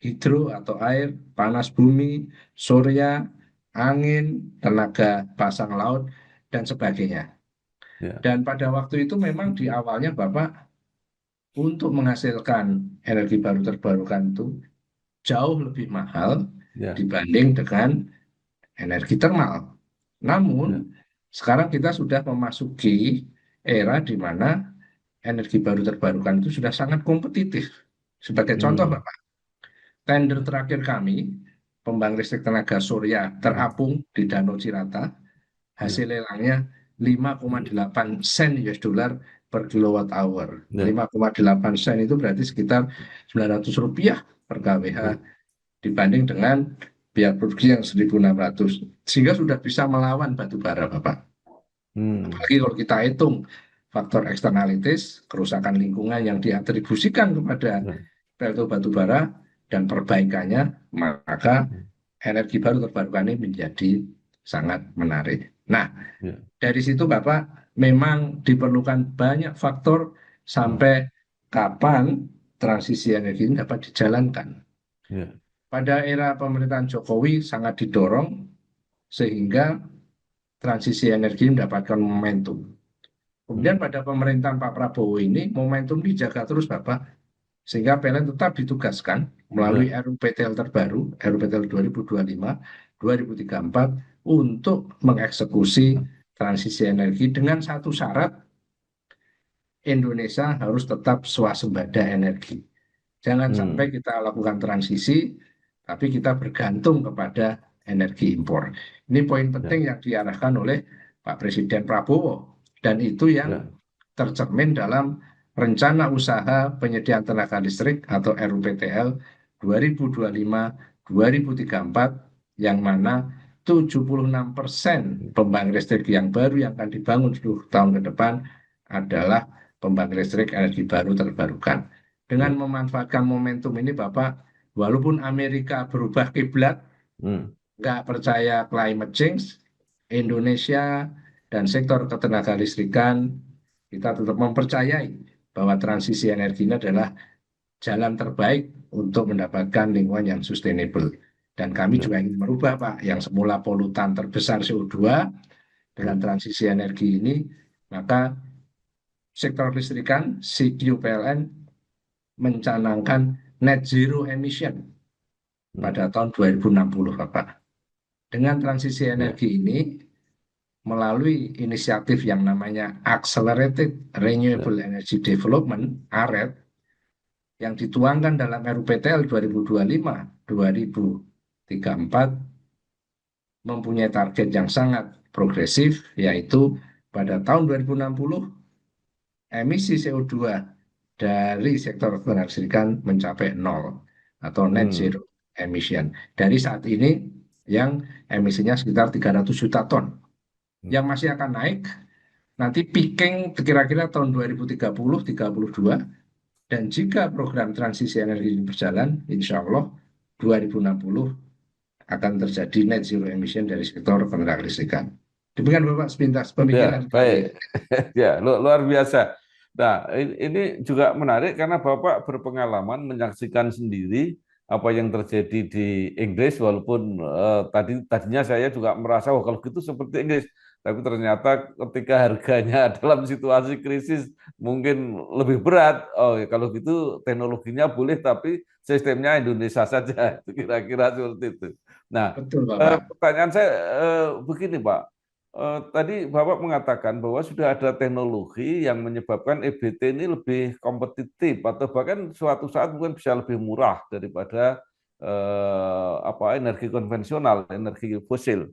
hidro atau air, panas bumi, surya, angin, tenaga pasang laut, dan sebagainya. Ya. Dan pada waktu itu memang di awalnya Bapak untuk menghasilkan energi baru terbarukan itu jauh lebih mahal Ya. dibanding dengan energi termal. Ya. Namun sekarang kita sudah memasuki era di mana energi baru terbarukan itu sudah sangat kompetitif Sebagai contoh, Hmm. Bapak, tender terakhir kami, pembangkit listrik tenaga surya terapung di Danau Cirata, hasil lelangnya 5,8 sen US dollar per kilowatt hour. Ya. 5,8 sen itu berarti sekitar 900 rupiah per kWh dibanding dengan biaya produksi yang 1.600. Sehingga sudah bisa melawan batu bara, Bapak. Hmm. Apalagi kalau kita hitung faktor eksternalitis, kerusakan lingkungan yang diatribusikan kepada Ya. pltu batu bara dan perbaikannya, maka energi baru terbarukan ini menjadi sangat menarik. Nah, Ya. dari situ Bapak memang diperlukan banyak faktor sampai kapan transisi energi ini dapat dijalankan. Ya. Pada era pemerintahan Jokowi sangat didorong sehingga transisi energi mendapatkan momentum. Kemudian pada pemerintahan Pak Prabowo ini momentum dijaga terus Bapak, sehingga PLN tetap ditugaskan melalui Ya. RUPTL terbaru, RUPTL 2025-2034 untuk mengeksekusi transisi energi dengan satu syarat, Indonesia harus tetap swasembada energi. Jangan sampai kita lakukan transisi, tapi kita bergantung kepada energi impor. Ini poin penting yang diarahkan oleh Pak Presiden Prabowo, dan itu yang tercermin dalam Rencana Usaha Penyediaan Tenaga Listrik atau RUPTL 2025-2034, yang mana 76% pembangkit listrik yang baru yang akan dibangun 10 tahun ke depan adalah pembangkit listrik energi baru terbarukan. Dengan memanfaatkan momentum ini, Bapak, walaupun Amerika berubah kiblat, nggak percaya climate change, Indonesia dan sektor ketenaga listrikan, kita tetap mempercayai bahwa transisi energi ini adalah jalan terbaik untuk mendapatkan lingkungan yang sustainable. Dan kami juga ingin merubah, Pak, yang semula polutan terbesar CO2 dengan transisi energi ini, maka sektor listrikan, CQ PLN mencanangkan net zero emission pada tahun 2060, Bapak. Dengan transisi energi ini, melalui inisiatif yang namanya Accelerated Renewable Energy Development, ARED, yang dituangkan dalam RUPTL 2025-2034, mempunyai target yang sangat progresif, yaitu pada tahun 2060, emisi CO2 dari sektor ketenaga listrikan mencapai nol atau net zero emission. Dari saat ini yang emisinya sekitar 300 juta ton, yang masih akan naik, nanti peaking kira-kira tahun 2030-32, dan jika program transisi energi ini berjalan, insya Allah 2060 akan terjadi net zero emission dari sektor ketenaga listrikan. Demikian Bapak sepintas pemikiran baik. Ya, luar biasa. Nah, ini juga menarik karena Bapak berpengalaman menyaksikan sendiri apa yang terjadi di Inggris, walaupun tadinya saya juga merasa kalau gitu seperti Inggris, tapi ternyata ketika harganya dalam situasi krisis mungkin lebih berat. Oh, ya, kalau gitu teknologinya boleh, tapi sistemnya Indonesia saja. Kira-kira seperti itu. Nah, Betul Bapak. pertanyaan saya begini, Pak. Tadi Bapak mengatakan bahwa sudah ada teknologi yang menyebabkan EBT ini lebih kompetitif atau bahkan suatu saat mungkin bisa lebih murah daripada energi konvensional, energi fosil.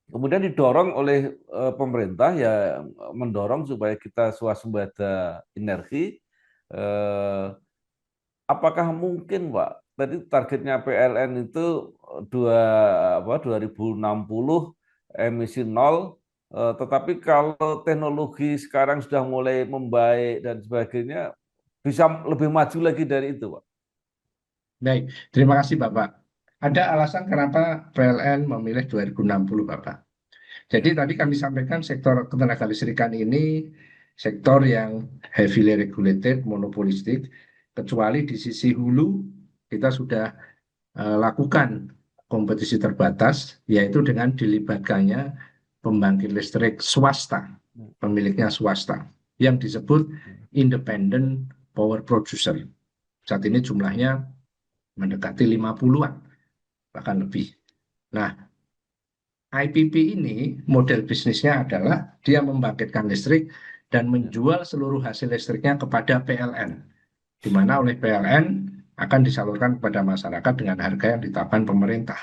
Kemudian didorong oleh pemerintah ya, mendorong supaya kita swasembada energi. Apakah mungkin, Pak? Tadi targetnya PLN itu 2060 emisi nol, tetapi kalau teknologi sekarang sudah mulai membaik dan sebagainya, bisa lebih maju lagi dari itu, Pak. Baik, terima kasih Bapak. Ada alasan kenapa PLN memilih 2060, Bapak. Jadi tadi kami sampaikan sektor ketenaga listrikan ini sektor yang heavily regulated, monopolistik, kecuali di sisi hulu kita sudah lakukan kompetisi terbatas, yaitu dengan dilibatkannya pembangkit listrik swasta, pemiliknya swasta, yang disebut independent power producer. Saat ini jumlahnya mendekati 50-an, bahkan lebih. Nah, IPP ini model bisnisnya adalah dia membangkitkan listrik dan menjual seluruh hasil listriknya kepada PLN. di mana oleh PLN akan disalurkan kepada masyarakat dengan harga yang ditetapkan pemerintah.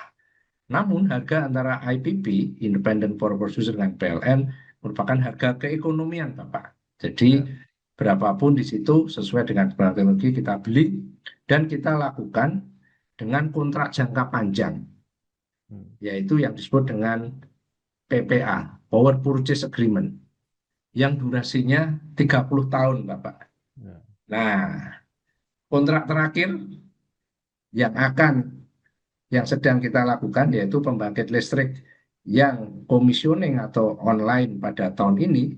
Namun harga antara IPP, Independent Power Producer, dengan PLN merupakan harga keekonomian, Bapak. Jadi berapapun di situ sesuai dengan teknologi kita beli dan kita lakukan dengan kontrak jangka panjang, yaitu yang disebut dengan PPA, Power Purchase Agreement, yang durasinya 30 tahun, Bapak. Nah, kontrak terakhir yang sedang kita lakukan yaitu pembangkit listrik yang komisioning atau online pada tahun ini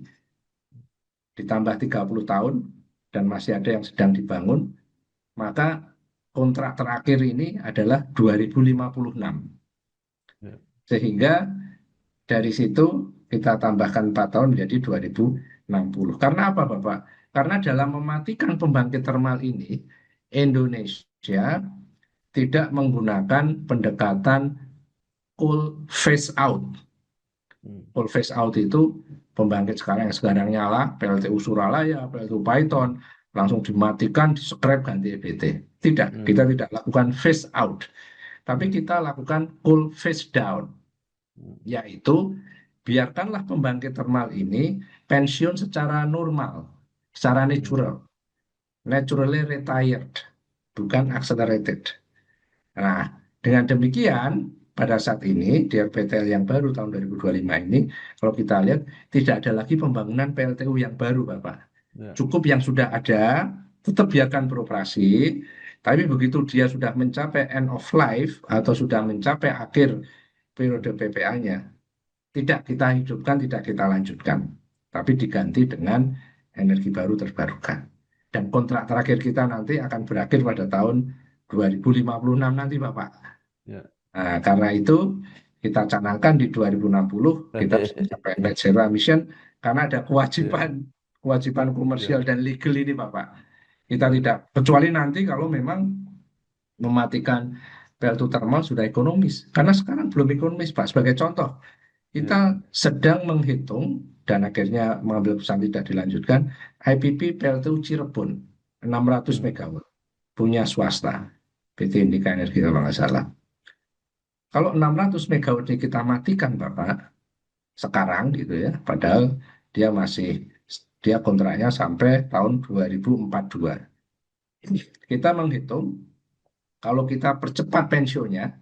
ditambah 30 tahun dan masih ada yang sedang dibangun, maka kontrak terakhir ini adalah 2056. Sehingga dari situ kita tambahkan 4 tahun menjadi 2060. Karena apa, Bapak? Karena dalam mematikan pembangkit termal ini, Indonesia tidak menggunakan pendekatan coal phase out. Coal phase out itu pembangkit yang sekarang nyala, PLTU Suralaya, PLTU Paiton, langsung dimatikan, di-scrap, ganti EBT. Tidak, kita tidak lakukan phase out. Tapi kita lakukan coal phase down, yaitu biarkanlah pembangkit termal ini pensiun secara normal, secara natural, naturally retired, bukan accelerated. Nah, dengan demikian pada saat ini di RPTL yang baru tahun 2025 ini, kalau kita lihat tidak ada lagi pembangunan PLTU yang baru, Bapak. Cukup yang sudah ada, tetap biarkan beroperasi, tapi begitu dia sudah mencapai end of life atau sudah mencapai akhir periode PPA-nya, tidak kita hidupkan, tidak kita lanjutkan, tapi diganti dengan energi baru terbarukan. Dan kontrak terakhir kita nanti akan berakhir pada tahun 2056 nanti, Bapak. Nah, karena itu kita canangkan di 2060 kita bisa mencapai net zero emission karena ada kewajiban komersial dan legal ini, Bapak. Kita tidak, kecuali nanti kalau memang mematikan PLTU thermal sudah ekonomis. Karena sekarang belum ekonomis, Pak. Sebagai contoh, kita sedang menghitung dan akhirnya mengambil keputusan tidak dilanjutkan IPP PLTU Cirebon 600 MW punya swasta PT Indika Energi kalau nggak salah. Kalau 600 MW ini kita matikan, Bapak, sekarang gitu ya, padahal dia kontraknya sampai tahun 2042. Kita menghitung kalau kita percepat pensiunnya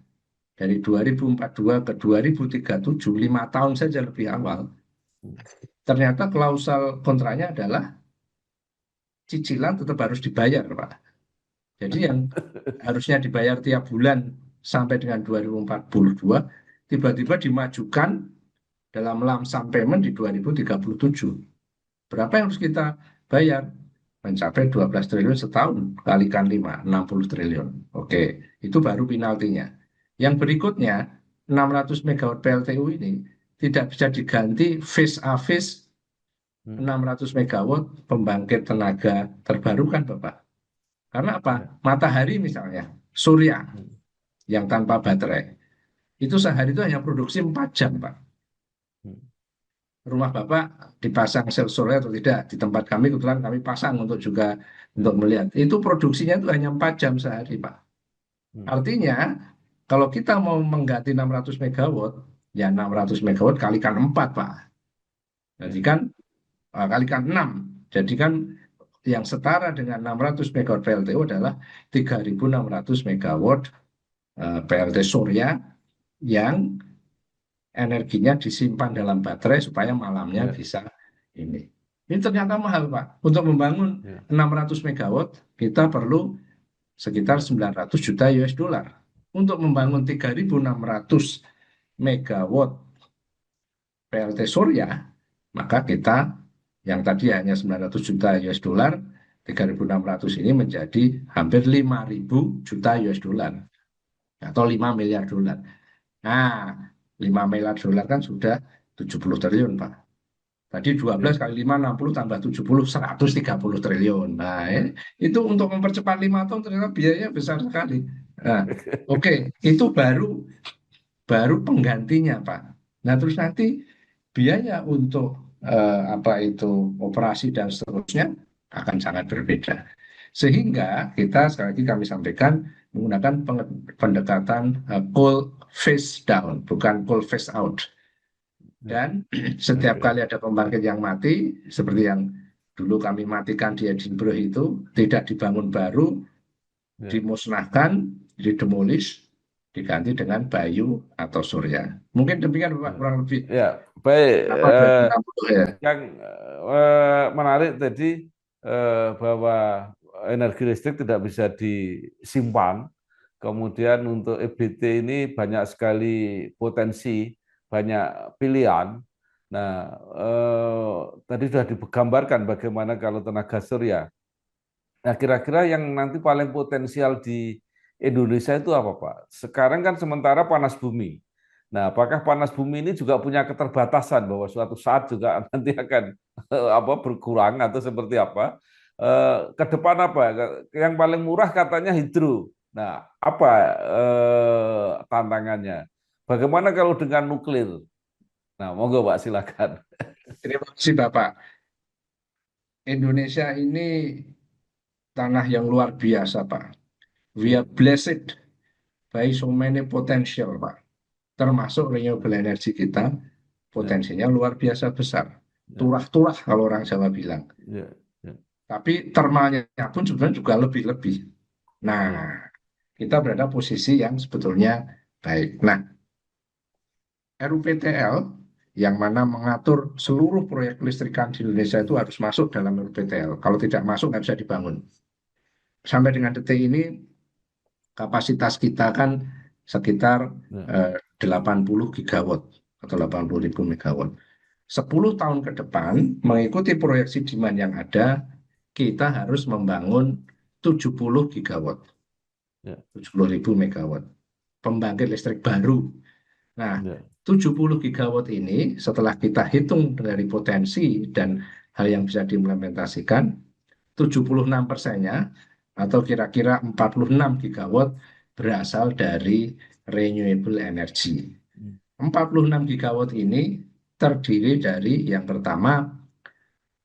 dari 2042 ke 2037, 5 tahun saja lebih awal, ternyata klausal kontraknya adalah cicilan tetap harus dibayar, Pak. Jadi yang harusnya dibayar tiap bulan sampai dengan 2042, tiba-tiba dimajukan dalam lump sum payment di 2037. Berapa yang harus kita bayar? Mencapai 12 triliun setahun, kalikan 5, 60 triliun. Oke, itu baru penaltinya. Yang berikutnya, 600 MW PLTU ini tidak bisa diganti face a face 600 MW pembangkit tenaga terbarukan, Bapak. Karena apa? Matahari misalnya, surya yang tanpa baterai, itu sehari itu hanya produksi 4 jam, Pak. Rumah Bapak dipasang sel solar atau tidak? Di tempat kami kebetulan kami pasang untuk melihat. Itu produksinya itu hanya 4 jam sehari, Pak. Artinya kalau kita mau mengganti 600 MW, ya 600 MW kalikan 4, Pak. Jadi kan kalikan 6. Jadi kan yang setara dengan 600 MW PLTU adalah 3.600 MW PLT surya yang energinya disimpan dalam baterai supaya malamnya bisa ini. Ini ternyata mahal, Pak. Untuk membangun 600 MW kita perlu sekitar 900 juta US dollar. Untuk membangun 3.600 MW PLT surya, maka kita yang tadi hanya 900 juta US dollar, 3.600 ini menjadi hampir 5.000 juta US dollar atau 5 miliar dolar. Nah, 5 miliar dolar kan sudah 70 triliun, Pak. Tadi 12 kali 5, 60 tambah 70, 130 triliun. Nah, itu untuk mempercepat 5 tahun ternyata biayanya besar sekali. Nah, oke, itu baru penggantinya, Pak. Nah, terus nanti biaya untuk operasi dan seterusnya akan sangat berbeda. Sehingga kita sekali lagi kami sampaikan menggunakan pendekatan coal phase down, bukan coal phase out. Dan setiap Oke. kali ada pembangkit yang mati, seperti yang dulu kami matikan di Edinburgh itu, tidak dibangun baru, Ya. dimusnahkan, didemolish, diganti dengan Bayu atau Surya. Mungkin demikian Bapak, kurang lebih Ya, baik. apa 2060 ya. Yang menarik tadi bahwa energi listrik tidak bisa disimpan. Kemudian untuk EBT ini banyak sekali potensi, banyak pilihan. Nah, tadi sudah digambarkan bagaimana kalau tenaga surya. Nah, kira-kira yang nanti paling potensial di Indonesia itu apa, Pak? Sekarang kan sementara panas bumi. Nah, apakah panas bumi ini juga punya keterbatasan bahwa suatu saat juga nanti akan berkurang atau seperti apa? Ke depan apa? Yang paling murah katanya hidro. Nah, apa tantangannya? Bagaimana kalau dengan nuklir? Nah, monggo Pak, silakan. Terima kasih Bapak. Indonesia ini tanah yang luar biasa Pak. We are blessed by so many potential Pak. Termasuk renewable energy kita, Ya, potensinya luar biasa besar. ya, Turah-turah kalau orang Jawa bilang. ya, ya, Tapi thermalnya pun sebenarnya juga lebih-lebih. ya, Nah, kita berada posisi yang sebetulnya baik. Nah, RUPTL yang mana mengatur seluruh proyek listrikan di Indonesia itu harus masuk dalam RUPTL. Kalau tidak masuk, nggak bisa dibangun. Sampai dengan detik ini, kapasitas kita kan sekitar ya, 80 gigawatt atau 80.000 megawatt. 10 tahun ke depan, mengikuti proyeksi demand yang ada, kita harus membangun 70 gigawatt, ya, 70.000 megawatt, pembangkit listrik baru. Nah, ya. 70 gigawatt ini setelah kita hitung dari potensi dan hal yang bisa diimplementasikan, 76%-nya atau kira-kira 46 gigawatt berasal dari renewable energy. 46 gigawatt ini terdiri dari yang pertama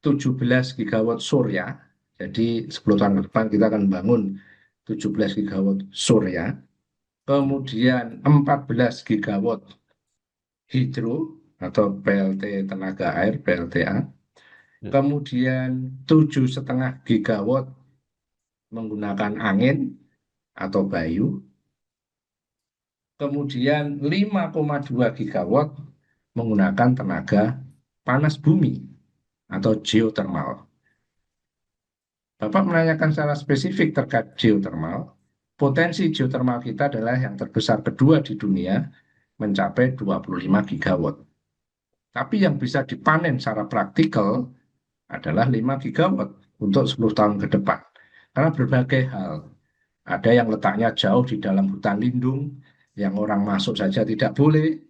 17 gigawatt surya. Jadi 10 tahun ke depan kita akan membangun 17 gigawatt surya. Kemudian 14 gigawatt hidro atau PLT tenaga air PLTA. Ya. Kemudian 7,5 gigawatt menggunakan angin atau bayu. Kemudian 5,2 gigawatt menggunakan tenaga panas bumi atau geothermal. Bapak menanyakan secara spesifik terkait geothermal. Potensi geothermal kita adalah yang terbesar kedua di dunia, mencapai 25 gigawatt. Tapi yang bisa dipanen secara praktikal adalah 5 gigawatt untuk 10 tahun ke depan. Karena berbagai hal. Ada yang letaknya jauh di dalam hutan lindung, yang orang masuk saja tidak boleh.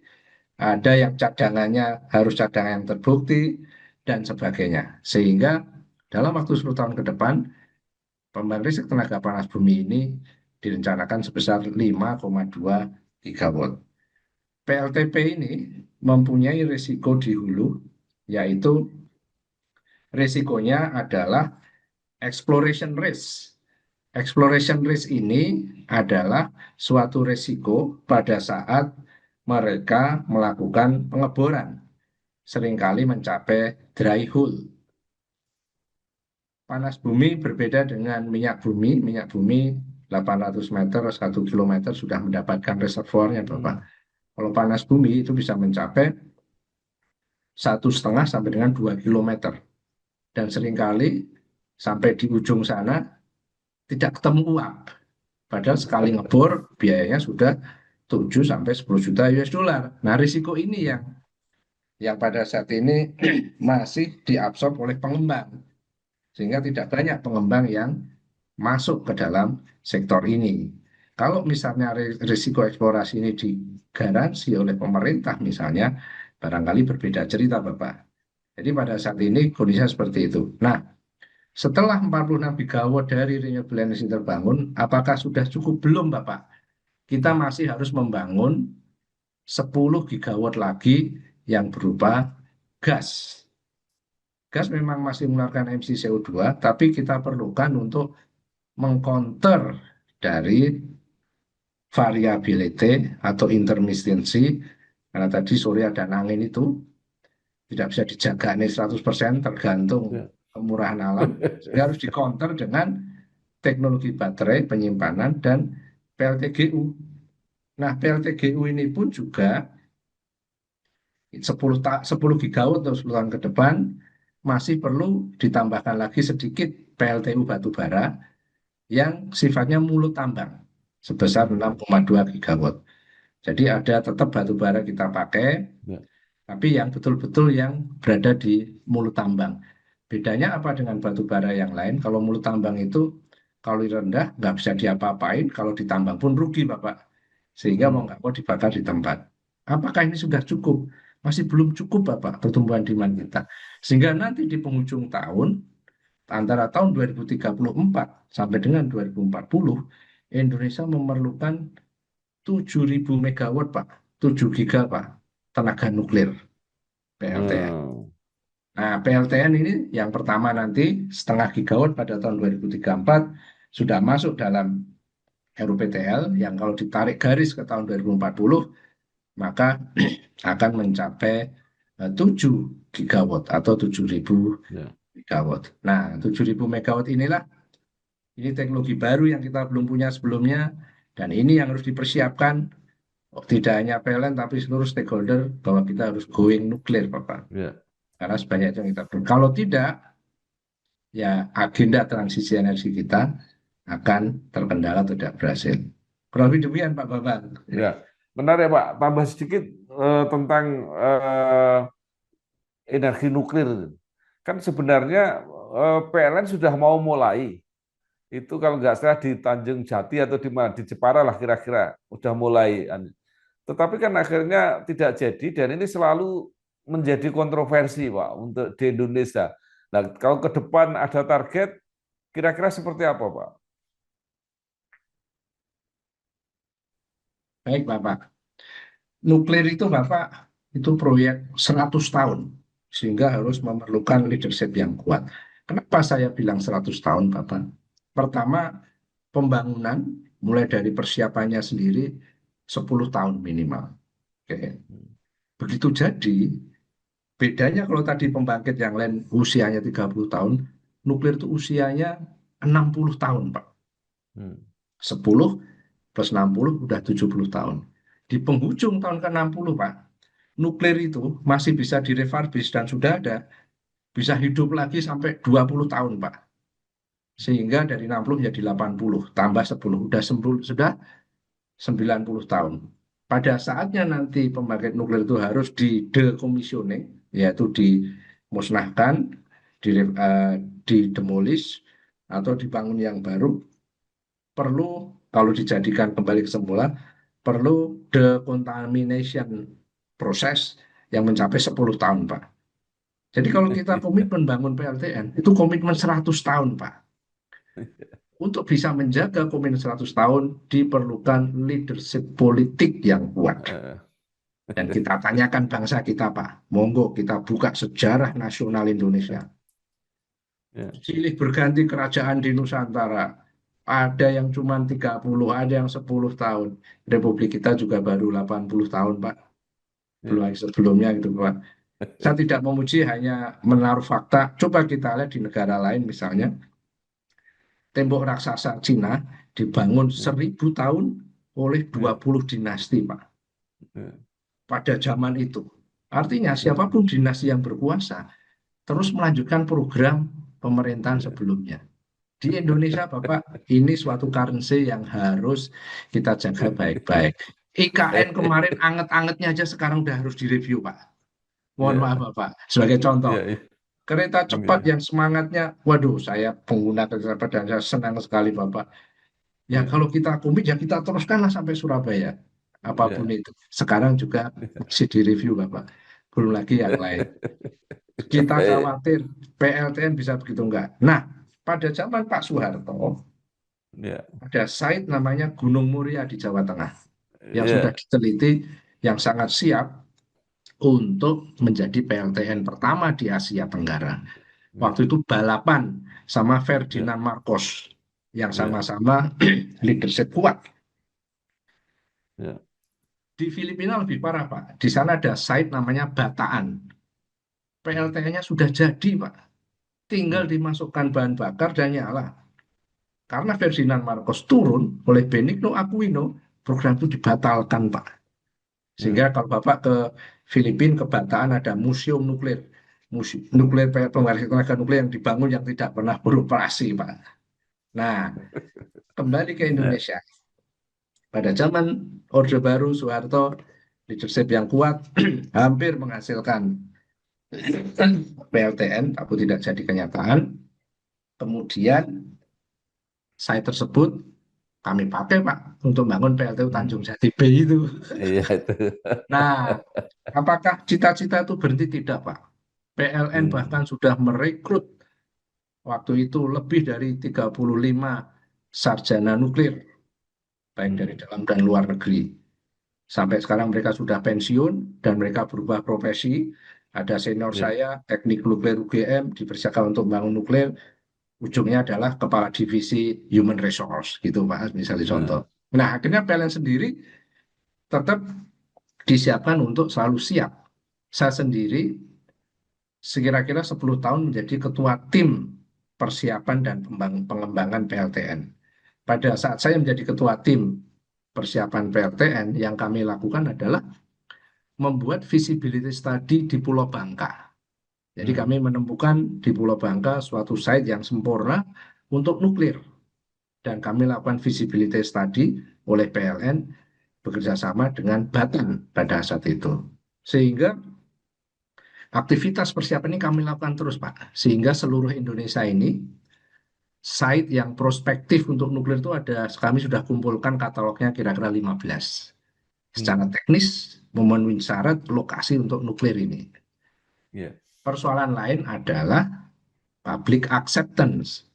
Ada yang cadangannya harus cadangan yang terbukti, dan sebagainya. Sehingga dalam waktu 10 tahun ke depan, pembangkit listrik tenaga panas bumi ini direncanakan sebesar 5,2 gigawatt. PLTP ini mempunyai risiko di hulu, yaitu risikonya adalah exploration risk. Exploration risk ini adalah suatu risiko pada saat mereka melakukan pengeboran, seringkali mencapai dry hole. Panas bumi berbeda dengan minyak bumi. Minyak bumi 800 meter, 1 kilometer sudah mendapatkan reservoirnya, Bapak. Kalau panas bumi itu bisa mencapai 1,5 sampai dengan 2 kilometer. Dan seringkali sampai di ujung sana tidak ketemu uap. Padahal sekali ngebor biayanya sudah 7 sampai 10 juta US dollar. Nah, risiko ini yang pada saat ini masih diabsorb oleh pengembang. Sehingga tidak banyak pengembang yang masuk ke dalam sektor ini. Kalau misalnya risiko eksplorasi ini digaransi oleh pemerintah misalnya, barangkali berbeda cerita Bapak. Jadi pada saat ini kondisinya seperti itu. Nah, setelah 46 gigawatt dari renewable energy terbangun, apakah sudah cukup? Belum Bapak. Kita masih harus membangun 10 gigawatt lagi yang berupa gas. Gas memang masih mengeluarkan emisi CO2, tapi kita perlukan untuk mengcounter dari variability atau intermittency, karena tadi surya dan angin itu tidak bisa dijaga nih 100% tergantung Ya. kemurahan alam, sehingga harus dicounter dengan teknologi baterai, penyimpanan, dan PLTGU. Nah, PLTGU ini pun juga 10 gigawatt atau 10 tahun ke depan masih perlu ditambahkan lagi sedikit PLTU batubara yang sifatnya mulut tambang sebesar 6,2 gigawatt. Jadi ada tetap batubara kita pakai, Ya. tapi yang betul-betul yang berada di mulut tambang. Bedanya apa dengan batubara yang lain? Kalau mulut tambang itu kalau rendah nggak bisa diapa-apain, kalau ditambang pun rugi Bapak. Sehingga mau nggak mau dibakar di tempat. Apakah ini sudah cukup? Masih belum cukup Bapak pertumbuhan demand kita. Sehingga nanti di penghujung tahun, antara tahun 2034 sampai dengan 2040, Indonesia memerlukan 7.000 megawatt Pak, 7 giga Pak, tenaga nuklir PLTN. Hmm. Nah, PLTN ini yang pertama nanti setengah gigawatt pada tahun 2034 sudah masuk dalam RUPTL yang kalau ditarik garis ke tahun 2040 maka akan mencapai 7 gigawatt atau 7.000 Ya. megawatt. Nah, 7.000 megawatt inilah ini teknologi baru yang kita belum punya sebelumnya dan ini yang harus dipersiapkan tidak hanya PLN tapi seluruh stakeholder bahwa kita harus going nuklir, Bapak. Ya. Karena sebanyak yang kita perlu. Kalau tidak, ya agenda transisi energi kita akan terkendala atau tidak berhasil. Kurang lebih demikian Pak Bambang. Ya. Benar ya Pak, tambah sedikit tentang energi nuklir. Kan sebenarnya PLN sudah mau mulai. Itu kalau nggak salah di Tanjung Jati atau di mana, di Jepara lah kira-kira, udah mulai. Tetapi kan akhirnya tidak jadi dan ini selalu menjadi kontroversi Pak untuk di Indonesia. Nah, kalau ke depan ada target, kira-kira seperti apa Pak? Baik Bapak. Nuklir itu Bapak, itu proyek 100 tahun. Sehingga harus memerlukan leadership yang kuat. Kenapa saya bilang 100 tahun Bapak? Pertama, pembangunan mulai dari persiapannya sendiri 10 tahun minimal. Oke. Begitu jadi, bedanya kalau tadi pembangkit yang lain usianya 30 tahun, nuklir itu usianya 60 tahun, Pak. 10 plus 60 udah 70 tahun. Di penghujung tahun ke-60, Pak, nuklir itu masih bisa direfurbish dan sudah ada, bisa hidup lagi sampai 20 tahun, Pak. Sehingga dari 60 menjadi 80, tambah 10, sudah 90 tahun. Pada saatnya nanti pembangkit nuklir itu harus di decommissioning, yaitu dimusnahkan, didemolish, atau dibangun yang baru, perlu kalau dijadikan kembali ke semula, perlu decontamination proses yang mencapai 10 tahun, Pak. Jadi kalau kita komitmen bangun PLTN, itu komitmen 100 tahun, Pak. Untuk bisa menjaga komitmen 100 tahun, diperlukan leadership politik yang kuat. Dan kita tanyakan bangsa kita, Pak. Monggo kita buka sejarah nasional Indonesia. Silih berganti kerajaan di Nusantara. Ada yang cuma 30, ada yang 10 tahun. Republik kita juga baru 80 tahun, Pak. Belum lagi sebelumnya gitu, Pak. Saya tidak memuji, hanya menaruh fakta. Coba kita lihat di negara lain misalnya. Tembok raksasa Cina dibangun 1000 tahun oleh 20 dinasti, Pak. Pada zaman itu. Artinya siapapun dinasti yang berkuasa terus melanjutkan program pemerintahan sebelumnya. Di Indonesia, Bapak, ini suatu currency yang harus kita jaga baik-baik. IKN kemarin anget-angetnya aja sekarang udah harus direview, Pak. Mohon maaf, Bapak. Sebagai contoh, kereta cepat yang semangatnya, waduh, saya pengguna kereta cepat dan saya senang sekali, Bapak. Ya kalau kita komit, ya kita teruskanlah sampai Surabaya. Apapun itu. Sekarang juga masih direview, Bapak. Belum lagi yang lain. Kita khawatir PLTN bisa begitu enggak. Nah, pada zaman Pak Soeharto, ada site namanya Gunung Muria di Jawa Tengah yang sudah diteliti, yang sangat siap untuk menjadi PLTN pertama di Asia Tenggara. Waktu itu balapan sama Ferdinand Marcos. yang Ya, sama-sama leadership kuat. ya. Di Filipina lebih parah, Pak. Di sana ada site namanya Bataan. PLTN-nya sudah jadi, Pak. Tinggal Hmm. dimasukkan bahan bakar dan nyala. Karena Ferdinand Marcos turun oleh Benigno Aquino, program itu dibatalkan, Pak. Hmm. Sehingga kalau Bapak ke Filipina, ke Bataan ada museum nuklir. Museum nuklir, penggunaan tenaga nuklir yang dibangun yang tidak pernah beroperasi, Pak. Nah, kembali ke Ya. Indonesia. Pada zaman Orde Baru, Soeharto, leadership yang kuat, hampir menghasilkan PLTN, tapi tidak jadi kenyataan. Kemudian saya tersebut kami pakai, Pak, untuk bangun PLTU Hmm. Tanjung Jati B itu. Iya itu. Nah, apakah cita-cita itu berhenti? Tidak, Pak. PLN Hmm. bahkan sudah merekrut waktu itu lebih dari 35 sarjana nuklir, baik dari Hmm. dalam dan luar negeri. Sampai sekarang mereka sudah pensiun dan mereka berubah profesi. Ada senior Ya. saya, teknik nuklir UGM, dipersiapkan untuk membangun nuklir. Ujungnya adalah kepala divisi human resource, gitu Pak, misalnya contoh. Nah. Nah, akhirnya PLN sendiri tetap disiapkan untuk selalu siap. Saya sendiri sekira-kira 10 tahun menjadi ketua tim persiapan dan pengembangan PLTN. Pada saat saya menjadi ketua tim persiapan PLTN, yang kami lakukan adalah membuat visibility study di Pulau Bangka. Jadi kami Hmm. menemukan di Pulau Bangka suatu site yang sempurna untuk nuklir. Dan kami lakukan visibility study oleh PLN bekerja sama dengan Batan pada saat itu. Sehingga aktivitas persiapan ini kami lakukan terus, Pak. Sehingga seluruh Indonesia ini site yang prospektif untuk nuklir itu ada, kami sudah kumpulkan katalognya kira-kira 15. Secara Hmm. teknis memenuhi syarat lokasi untuk nuklir ini. Ya. Persoalan lain adalah public acceptance.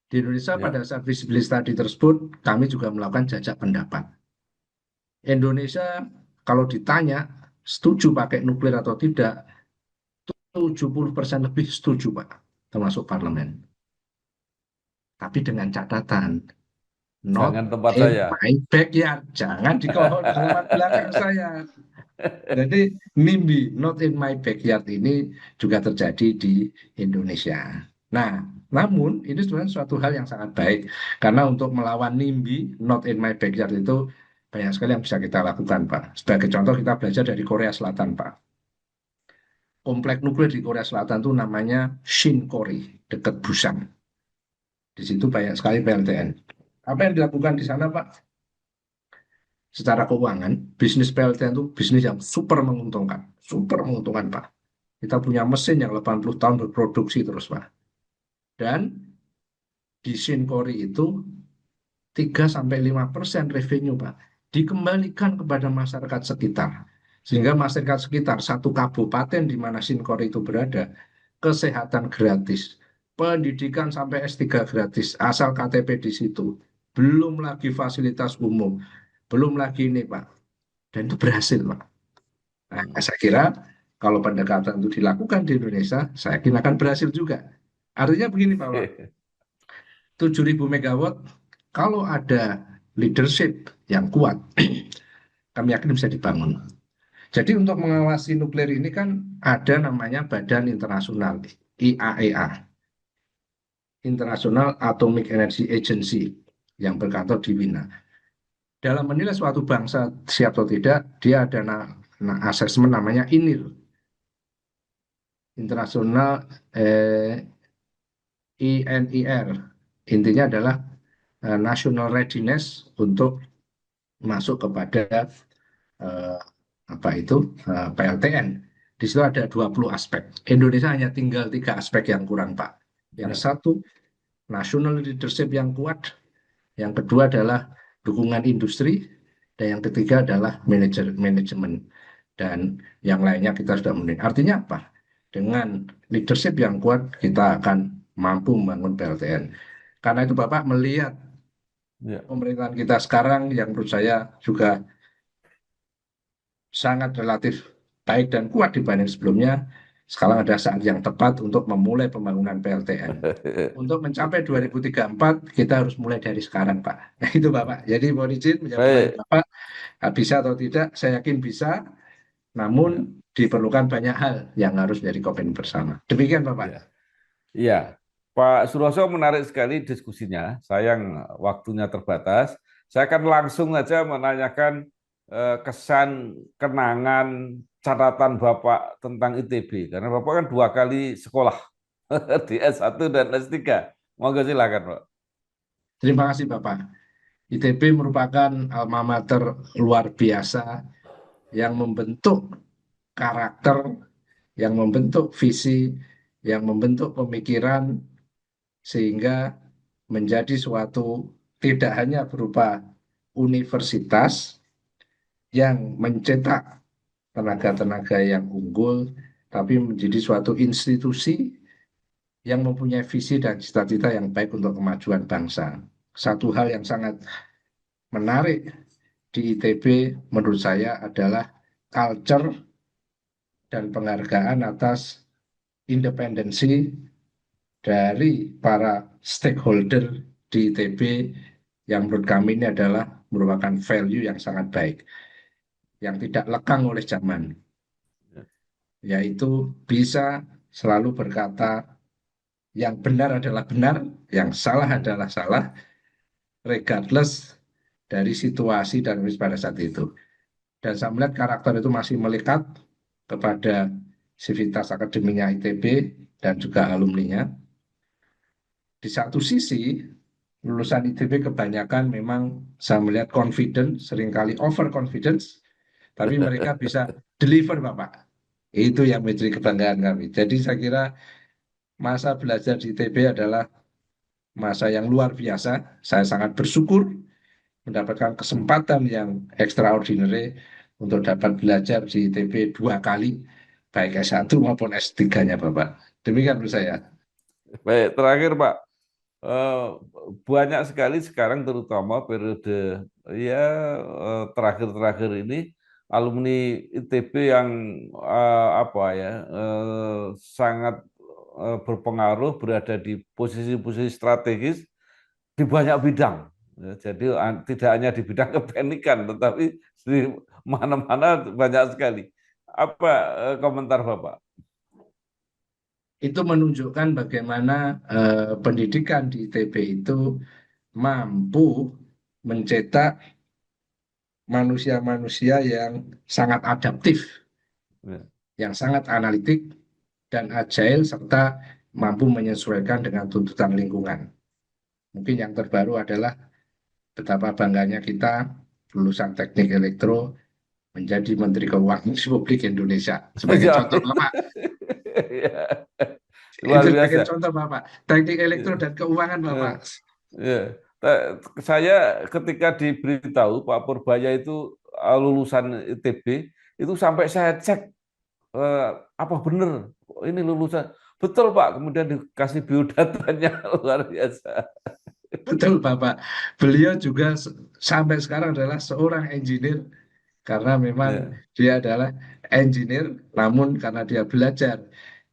Di Indonesia pada Ya. saat visibility study tersebut, kami juga melakukan jajak pendapat. Indonesia kalau ditanya setuju pakai nuklir atau tidak, 70% lebih setuju, Pak, termasuk parlemen. Tapi dengan catatan, not Jangan tempat in saya. my backyard. Jangan di halaman belakang saya. Jadi NIMBY, not in my backyard ini juga terjadi di Indonesia. Nah, namun ini sebenarnya suatu hal yang sangat baik. Karena untuk melawan NIMBY, not in my backyard itu banyak sekali yang bisa kita lakukan, Pak. Sebagai contoh kita belajar dari Korea Selatan, Pak. Komplek nuklir di Korea Selatan itu namanya Shinkory, dekat Busan. Di situ banyak sekali PLTN. Apa yang dilakukan di sana, Pak? Secara keuangan, bisnis PLTN itu bisnis yang super menguntungkan, Pak. Kita punya mesin yang 80 tahun berproduksi terus, Pak. Dan di Shinkori itu 3-5% revenue, Pak, dikembalikan kepada masyarakat sekitar. Sehingga masyarakat sekitar satu kabupaten di mana Shinkori itu berada, kesehatan gratis, pendidikan sampai S3 gratis, asal KTP di situ. Belum lagi fasilitas umum, belum lagi ini, Pak. Dan itu berhasil, Pak. Nah, Hmm. saya kira kalau pendekatan itu dilakukan di Indonesia, saya yakin akan berhasil juga. Artinya begini, Pak, 7.000 megawatt, kalau ada leadership yang kuat, kami yakin bisa dibangun. Jadi untuk mengawasi nuklir ini kan ada namanya Badan Internasional, IAEA, International Atomic Energy Agency, yang berkantor di Wina. Dalam menilai suatu bangsa siap atau tidak, dia ada asesmen namanya INIR, Internasional INIR. Intinya adalah national readiness untuk masuk kepada eh, apa itu PLTN. Di situ ada 20 aspek. Indonesia hanya tinggal 3 aspek yang kurang, Pak. Yang Ya. satu, national leadership yang kuat. Yang kedua adalah dukungan industri. Dan yang ketiga adalah manajemen. Dan yang lainnya kita sudah memenuhi. Artinya apa? Dengan leadership yang kuat, kita akan mampu membangun PLTN. Karena itu Bapak melihat Ya. pemerintahan kita sekarang yang menurut saya juga sangat relatif baik dan kuat dibanding sebelumnya. sekarang ada saat yang tepat untuk memulai pembangunan PLTN. Untuk mencapai 2034, kita harus mulai dari sekarang, Pak. Nah, itu, Bapak. Jadi, mohon izin menjawab pertanyaan Baik. Bapak, bisa atau tidak, saya yakin bisa, Ya, namun diperlukan banyak hal yang harus menjadi komitmen bersama. Demikian, ya. Bapak. Iya, Pak Suroso menarik sekali diskusinya. Sayang waktunya terbatas. Saya akan langsung saja menanyakan kesan, kenangan, catatan Bapak tentang ITB. Karena Bapak kan 2 kali sekolah di S1 dan S3. Monggo silakan, Pak. Terima kasih, Bapak. ITB merupakan alma mater luar biasa yang membentuk karakter, yang membentuk visi, yang membentuk pemikiran, sehingga menjadi suatu tidak hanya berupa universitas yang mencetak tenaga-tenaga yang unggul, tapi menjadi suatu institusi yang mempunyai visi dan cita-cita yang baik untuk kemajuan bangsa. Satu hal yang sangat menarik di ITB menurut saya adalah culture dan penghargaan atas independensi dari para stakeholder di ITB yang menurut kami ini adalah merupakan value yang sangat baik, yang tidak lekang oleh zaman, yaitu bisa selalu berkata yang benar adalah benar, yang salah adalah salah, regardless dari situasi dan pada saat itu. Dan saya melihat karakter itu masih melekat kepada sivitas akademiknya ITB dan juga alumninya. Di satu sisi, lulusan ITB kebanyakan memang saya melihat confident, seringkali over confidence, tapi mereka bisa deliver, Bapak. Itu yang menjadi kebanggaan kami. Jadi saya kira masa belajar di ITB adalah masa yang luar biasa. Saya sangat bersyukur mendapatkan kesempatan yang extraordinary untuk dapat belajar di ITB 2 kali, baik S1 maupun S3-nya, Bapak. Demikian menurut saya. Baik, terakhir Pak. Eh, banyak sekali sekarang terutama periode ya terakhir-terakhir ini alumni ITB yang apa ya sangat berpengaruh berada di posisi-posisi strategis di banyak bidang. Ya, jadi tidak hanya di bidang keteknikan tetapi di mana-mana banyak sekali. Apa komentar Bapak? Itu menunjukkan bagaimana pendidikan di ITB itu mampu mencetak manusia-manusia yang sangat adaptif, Ya, yang sangat analitik dan agile, serta mampu menyesuaikan dengan tuntutan lingkungan. Mungkin yang terbaru adalah betapa bangganya kita lulusan teknik elektro menjadi Menteri Keuangan Republik Indonesia. Sebagai Ya. contoh, Bapak. Ya. Luar Itu sebagai biasa. contoh, Bapak. Teknik elektro Ya. dan keuangan, Bapak. Ya. Ya. Saya ketika diberitahu Pak Purbaya itu lulusan ITB, itu sampai saya cek apa benar ini lulusan. Betul Pak, kemudian dikasih biodatanya luar biasa. Betul, Bapak. Beliau juga sampai sekarang adalah seorang engineer karena memang Ya. dia adalah engineer, namun karena dia belajar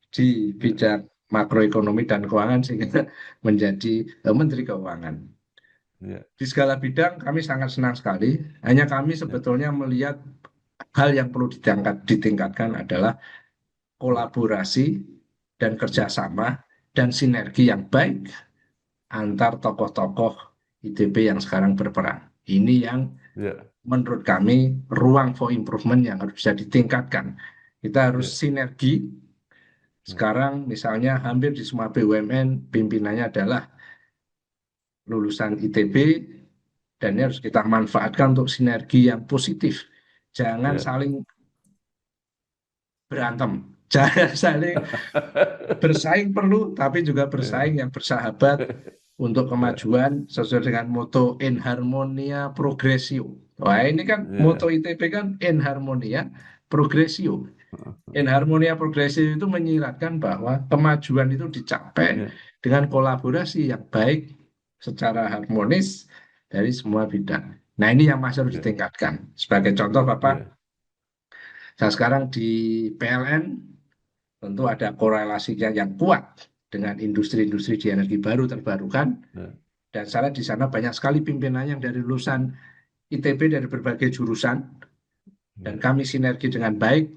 di Ya. bidang makroekonomi dan keuangan sehingga menjadi Menteri Keuangan. Ya. Di segala bidang kami sangat senang sekali. Hanya kami Ya. sebetulnya melihat hal yang perlu ditingkatkan adalah Ya. kolaborasi dan Ya. kerjasama dan sinergi yang baik antar tokoh-tokoh ITB yang sekarang berperan. Ini yang Ya. menurut kami ruang for improvement yang harus bisa ditingkatkan. Kita harus Ya. sinergi. Ya. Sekarang misalnya hampir di semua BUMN pimpinannya adalah lulusan ITB, dan ini harus kita manfaatkan untuk sinergi yang positif. Jangan Ya. saling berantem, jangan saling bersaing perlu, tapi juga Ya. bersaing yang bersahabat untuk Ya. kemajuan sesuai dengan moto In Harmonia Progressio. Wah, ini kan moto Ya. ITB kan In Harmonia Progressio. In Harmonia Progressio itu menyiratkan bahwa kemajuan itu dicapai Ya. dengan kolaborasi yang baik secara harmonis dari semua bidang. Nah, ini yang masih harus Ya. ditingkatkan. Sebagai contoh, Bapak, Ya. saya sekarang di PLN tentu ada korelasinya yang kuat dengan industri-industri di energi baru terbarukan. Ya. Dan saya lihat di sana banyak sekali pimpinan yang dari lulusan ITB dari berbagai jurusan, dan Ya. kami sinergi dengan baik.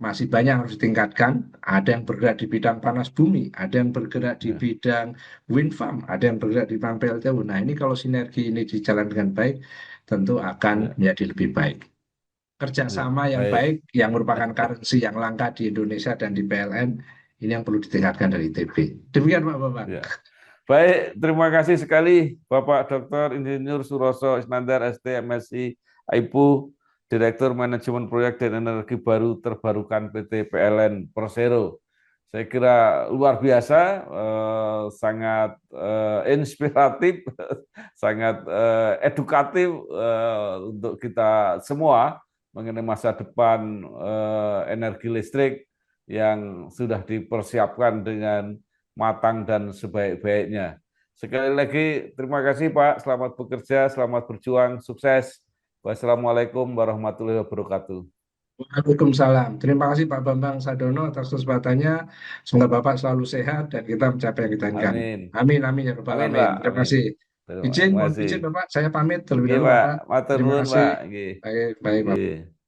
Masih banyak yang harus ditingkatkan. Ada yang bergerak di bidang panas bumi, ada yang bergerak di Ya. bidang wind farm, ada yang bergerak di bidang PLTU. Nah, ini kalau sinergi ini dijalankan dengan baik, tentu akan Ya. menjadi lebih baik. Ya. Kerjasama yang Baik. baik, yang merupakan currency yang langka di Indonesia dan di PLN, ini yang perlu ditingkatkan dari ITB. Demikian, Pak Bambang. Ya. Baik, terima kasih sekali Bapak Dr. Insinyur Suroso Isnandar ST MSI AIPU, Direktur Manajemen Proyek dan Energi Baru Terbarukan PT PLN Persero. Saya kira luar biasa, sangat inspiratif, sangat edukatif untuk kita semua mengenai masa depan energi listrik yang sudah dipersiapkan dengan matang dan sebaik-baiknya. Sekali lagi terima kasih Pak, selamat bekerja, selamat berjuang, sukses. Wassalamualaikum warahmatullahi wabarakatuh. Waalaikumsalam. Terima kasih Pak Bambang Sadono atas kesempatannya. Semoga Bapak selalu sehat dan kita mencapai yang kita inginkan. Amin. Amin, amin ya Rabbal Amin alamin. Pak, Terima amin. kasih. Terima Mohon kasih. izin Bapak, saya pamit terlebih Oke dahulu Pak, Bapak. matur Terima nuwun kasih. Pak. Nggih. Baik, baik Bapak. Nggih.